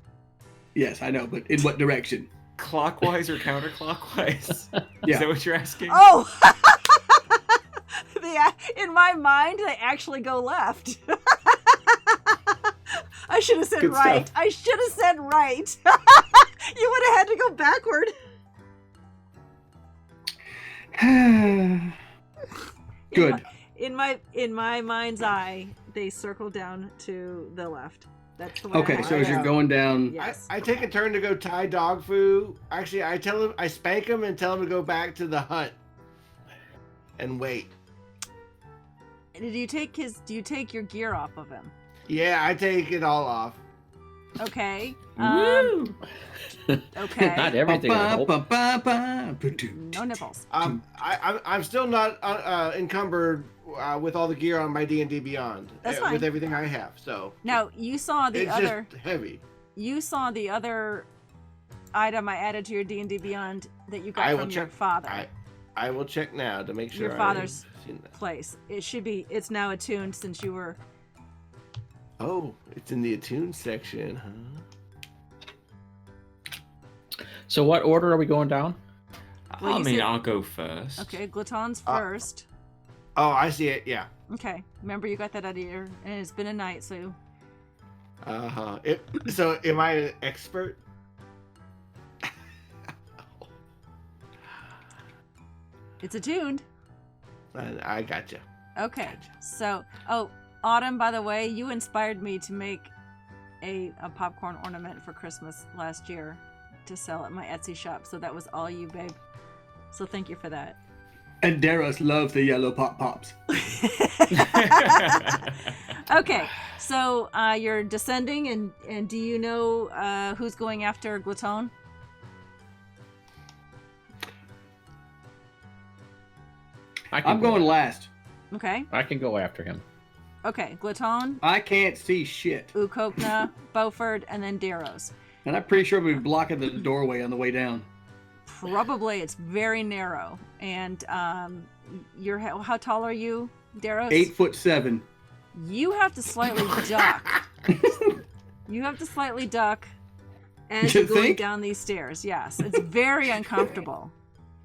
Yes, I know, but in what direction? Clockwise or counterclockwise? Is Yeah. that what you're asking? Oh! In my mind, they actually go left. I should have said Good right. stuff. I should have said right. You would have had to go backward. Good. In my mind's eye, they circle down to the left. That's the way. Okay, I so as you're go. going down, Yes. I take a turn to go tie dog food. Actually, I spank him and tell him to go back to the hut and wait. Do you take your gear off of him? Yeah, I take it all off. Okay. Woo! Okay. Not everything. I hope. No nipples. I'm still not encumbered with all the gear on my D&D Beyond. That's With fine. everything I have, so Now you saw the it's other. just heavy. You saw the other item I added to your D&D Beyond that you got I from will your check. father. I will check now to make sure. Your father's I've seen that. place. It should be. It's now attuned since you were. Oh, it's in the attuned section, huh? So what order are we going down? Well, I you mean, said- I'll go first. Okay, Glaton's first. Oh, I see it. Yeah. Okay, remember you got that out of your. And it's been a night, so. Uh-huh. So am I an expert? It's attuned. I gotcha. Okay, so Autumn, by the way, you inspired me to make a popcorn ornament for Christmas last year to sell at my Etsy shop. So that was all you, babe. So thank you for that. And Daros loves the yellow pops. Okay, so you're descending, and do you know who's going after Glaton? I'm going last. Okay, I can go after him. okay, Glaton, I can't see shit. Ukokna, Beaufort, and then Daros. And I'm pretty sure we'll be blocking the doorway on the way down. probably, it's very narrow. And how tall are you, Daros? 8'7". You have to slightly duck. You have to slightly duck as You you're going think? down these stairs. Yes, it's very uncomfortable.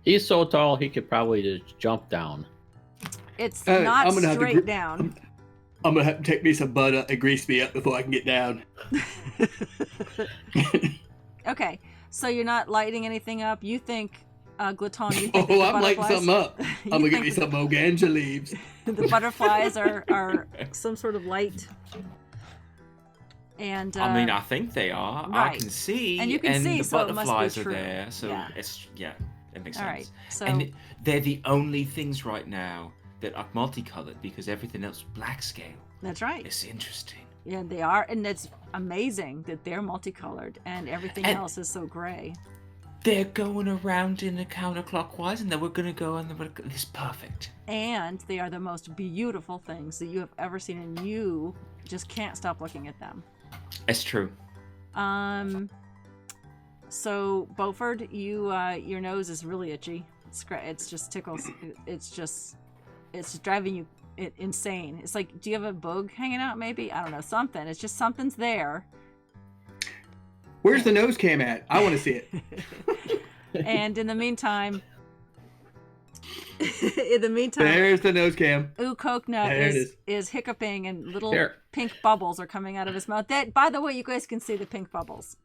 He's so tall he could probably just jump down. It's I'm not gonna have to straight down. I'm gonna have to take me some butter and grease me up before I can get down. Okay, so you're not lighting anything up. You think, Glaton, you think that the I'm lighting butterflies- something up. You I'm gonna get think me some Moganja leaves. the butterflies are some sort of light. And I mean, I think they are. I right. can see, And you can see, the so it must be butterflies true. are there. So Yeah. it makes all sense. right, so And they're the only things right now that are multicolored because everything else is black scale. that's right. It's interesting. Yeah, they are, and it's amazing that they're multicolored and everything And- else is so gray. They're going around in a counterclockwise, and then we're gonna go on the. This is perfect. And they are the most beautiful things that you have ever seen, and you just can't stop looking at them. It's true. So Beaufort, your nose is really itchy. It's just tickles. It's driving you insane. It's like, do you have a bug hanging out? Maybe, I don't know, something. It's just something's there. Where's the nose cam at? I want to see it. And in the meantime, There's the nose cam. Coconut There it is hiccuping, and little There. pink bubbles are coming out of his mouth. That, by the way, you guys can see the pink bubbles.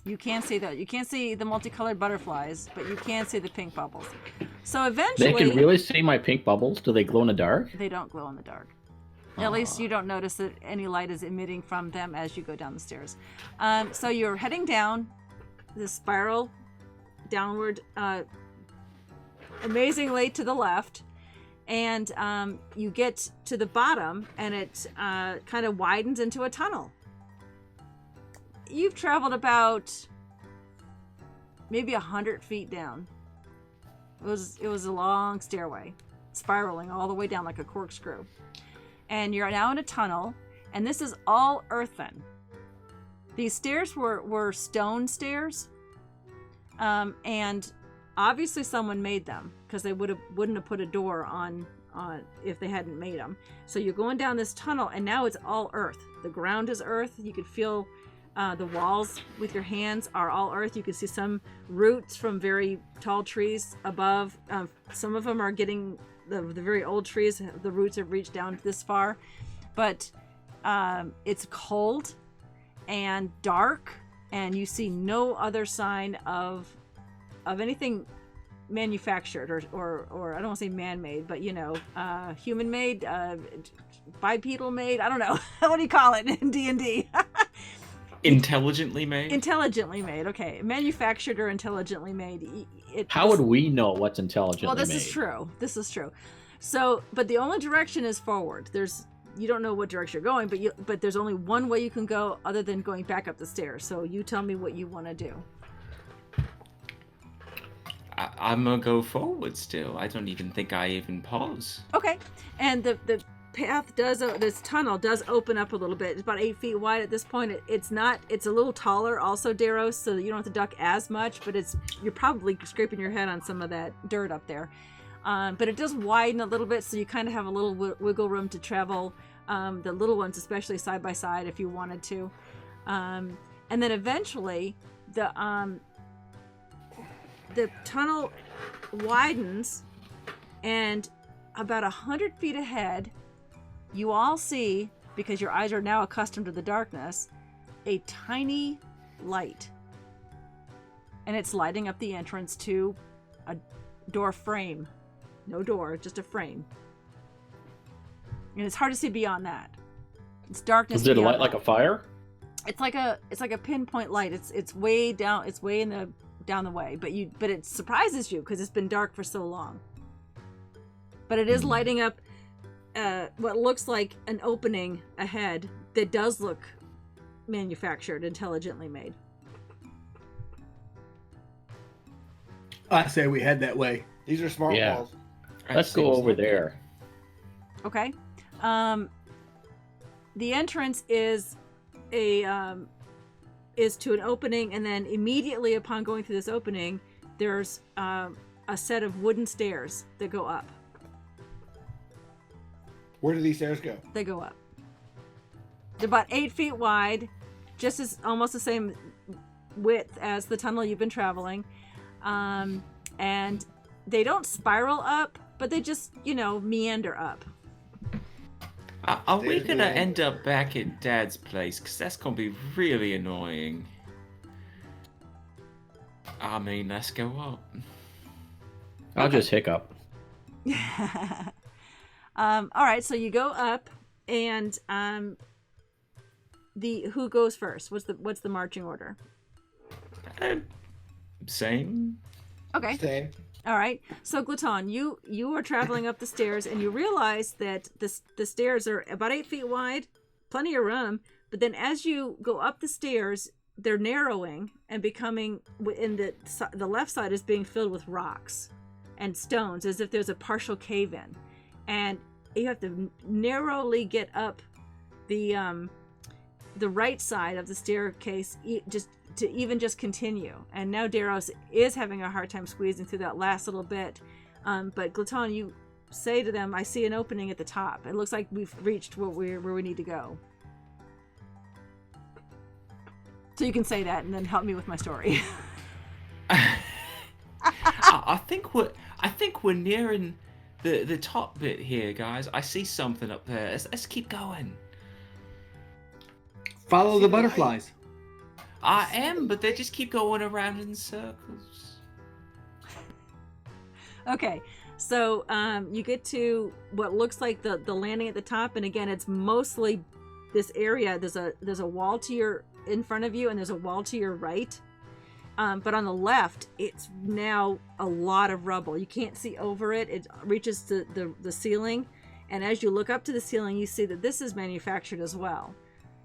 You can't see that. You can't see the multicolored butterflies, but you can see the pink bubbles. So eventually, They can really see my pink bubbles. Do they glow in the dark? they don't glow in the dark. At least you don't notice that any light is emitting from them as you go down the stairs. So you're heading down the spiral downward, amazingly to the left, and you get to the bottom, and it kind of widens into a tunnel. You've traveled about maybe 100 feet down. It was a long stairway, spiraling all the way down like a corkscrew. And you're now in a tunnel, and this is all earthen. These stairs were stone stairs, and obviously someone made them, because they wouldn't have put a door on if they hadn't made them. So you're going down this tunnel, and now it's all earth. The ground is earth. You could feel the walls with your hands are all earth. You can see some roots from very tall trees above. Some of them are getting the very old trees. The roots have reached down this far, but it's cold and dark, and you see no other sign of anything manufactured or I don't want to say man-made, but human-made, bipedal-made. I don't know. What do you call it in D&D? Intelligently made. Intelligently made. Okay, manufactured or intelligently made. How would we know what's intelligently Well, made? this is true. So, but the only direction is forward. You don't know what direction you're going, but there's only one way you can go other than going back up the stairs. So you tell me what you want to do. I'm gonna go forward still. I don't even think I even pause. Okay, and the path this tunnel does open up a little bit. It's about 8 feet wide at this point. It's a little taller also, Daros, so that you don't have to duck as much, but you're probably scraping your head on some of that dirt up there. But it does widen a little bit, so you kind of have a little wiggle room to travel, the little ones especially side by side if you wanted to. And then eventually the tunnel widens, and about 100 feet ahead, you all see, because your eyes are now accustomed to the darkness, a tiny light. And it's lighting up the entrance to a door frame. No door, just a frame. And it's hard to see beyond that. It's darkness. Is it a beyond light like that. a fire? It's like a pinpoint light. It's way down. It's way down the way. But it surprises you because it's been dark for so long. But it is lighting up what looks like an opening ahead that does look manufactured, intelligently made. I say we head that way. These are smart Yeah. walls. Let's go over there. Okay. The entrance is a is to an opening, and then immediately upon going through this opening, there's a set of wooden stairs that go up. Where do these stairs go? They go up. They're about 8 feet wide, just as almost the same width as the tunnel you've been traveling. And they don't spiral up, but they just, meander up. Are we gonna end up back at Dad's place? Because that's gonna be really annoying. I mean, let's go up. I'll just hiccup. All right, so you go up, and who goes first? What's the marching order? Same. Okay. Same. All right. So Gluton, you are traveling up the stairs, and you realize that the stairs are about 8 feet wide, plenty of room. But then as you go up the stairs, they're narrowing and becoming, in the left side is being filled with rocks and stones, as if there's a partial cave-in, and you have to narrowly get up the right side of the staircase just continue. And now Daros is having a hard time squeezing through that last little bit. But Gluton, you say to them, I see an opening at the top. It looks like we've reached where we need to go. So you can say that and then help me with my story. I think we're nearing the top bit here, guys. I see something up there. Let's keep going. Follow the butterflies. I am, but they just keep going around in circles. Okay, so you get to what looks like the landing at the top, and again, it's mostly this area. There's a wall in front of you, and there's a wall to your right. But on the left, it's now a lot of rubble. You can't see over it. It reaches to the ceiling, and as you look up to the ceiling, you see that this is manufactured as well.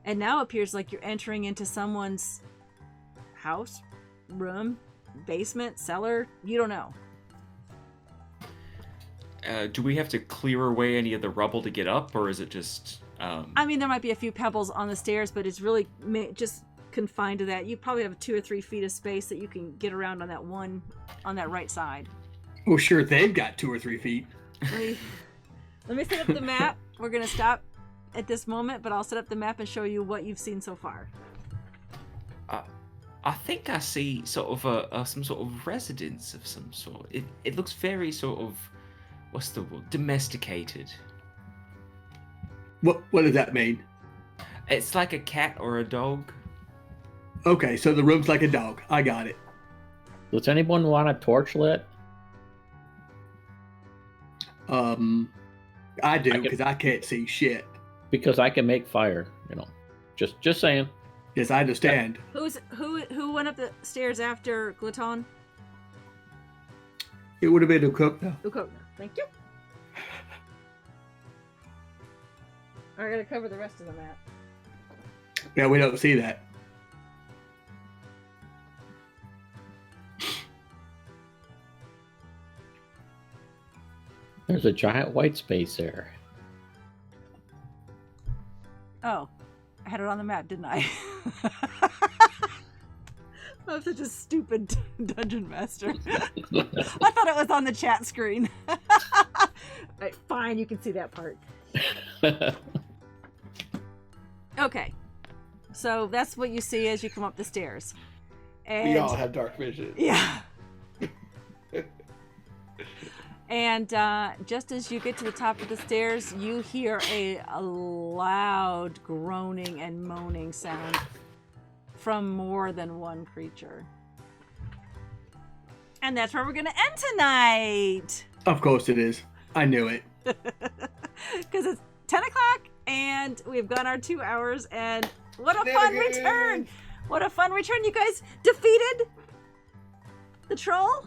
And now it appears like you're entering into someone's house, room, basement, cellar. You don't know. Do we have to clear away any of the rubble to get up, or is it just... I mean, there might be a few pebbles on the stairs, but it's really just confined to that. You probably have 2 or 3 feet of space that you can get around on that right side. Oh, sure, they've got 2 or 3 feet. Let me set up the map. We're going to stop at this moment, but I'll set up the map and show you what you've seen so far. I think I see sort of some sort of residence of some sort. It looks very sort of, what's the word? Domesticated. What does that mean? It's like a cat or a dog. Okay, so the room's like a dog. I got it. Does anyone want a torch lit? I do, because I can't see shit. Because I can make fire, Just saying. Yes, I understand. Who went up the stairs after Gluton? It would have been Ukokna. Ukokna. Thank you. I gotta cover the rest of the map. Yeah, we don't see that. There's a giant white space there. Oh, I had it on the map, didn't I? I'm such a stupid dungeon master. I thought it was on the chat screen. Right, fine, you can see that part. Okay, so that's what you see as you come up the stairs. And We all have dark vision. yeah. And just as you get to the top of the stairs, you hear a loud groaning and moaning sound from more than one creature. And that's where we're going to end tonight. Of course it is. I knew it. Because it's 10 o'clock and we've gone our 2 hours, and what a fun return. What a fun return. You guys defeated the troll.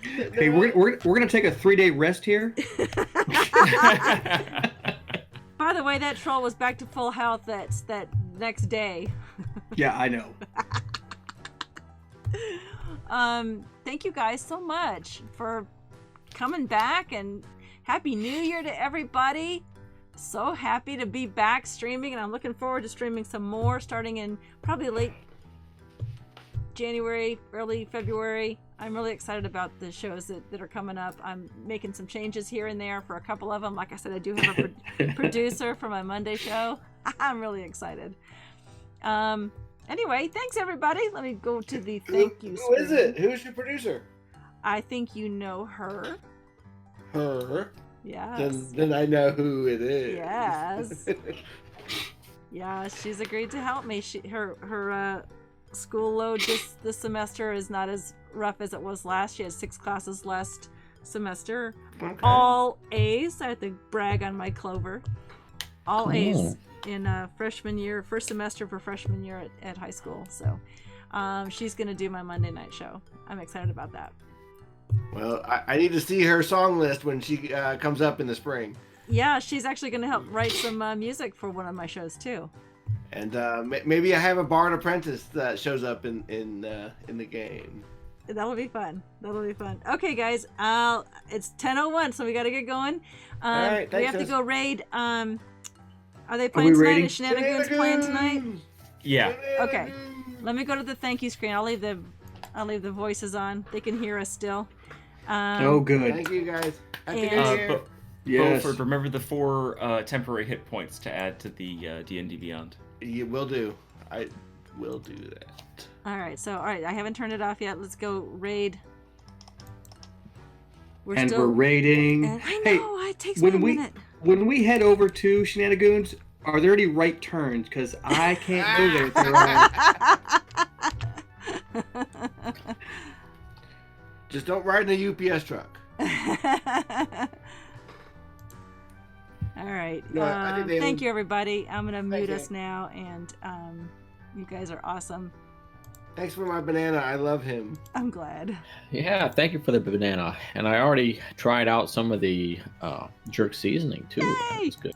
Hey, we're gonna take a 3-day rest here. By the way, that troll was back to full health that next day. Yeah, I know. Thank you guys so much for coming back, and Happy New Year to everybody. So happy to be back streaming, and I'm looking forward to streaming some more starting in probably late January, early February. I'm really excited about the shows that are coming up. I'm making some changes here and there for a couple of them. Like I said, I do have a producer for my Monday show. I'm really excited. Anyway, thanks everybody. Let me go to the thank you Who is screen. it? Who's your producer? I think you know her. Her. Yes. Then I know who it is. Yes. Yeah, she's agreed to help me. Her school load this semester is not as rough as it was last. She had 6 classes last semester. Okay. All A's. I have to brag on my Clover. All Cool. A's in freshman year, first semester for freshman year at high school. So she's going to do my Monday night show. I'm excited about that. Well, I need to see her song list when she comes up in the spring. Yeah, she's actually going to help write some music for one of my shows too. And maybe I have a bard apprentice that shows up in the game. That'll be fun. Okay, guys. It's 10:01, so we got to get going. All right, we thanks, have to guys. go raid. Are they playing tonight? raiding? Is Shenanigans playing tonight? Yeah. Okay. Let me go to the thank you screen. I'll leave the voices on. They can hear us still. Oh, good. Thank you guys. Happy And- New Year. But Yes. Beaufort, remember the 4 temporary hit points to add to the D&D Beyond. You will do. I will do that. All right. I haven't turned it off yet. Let's go raid. We're raiding. And I Hey, know it takes me a minute. when we head over to Shenanigans, are there any right turns? Because I can't go there. If they're wrong. Just don't ride in a UPS truck. All right. No, I think they thank would- you, everybody. I'm gonna mute Thank us you. now, and you guys are awesome. Thanks for my banana. I love him. I'm glad. Yeah, thank you for the banana. And I already tried out some of the jerk seasoning too. Yay! It's good.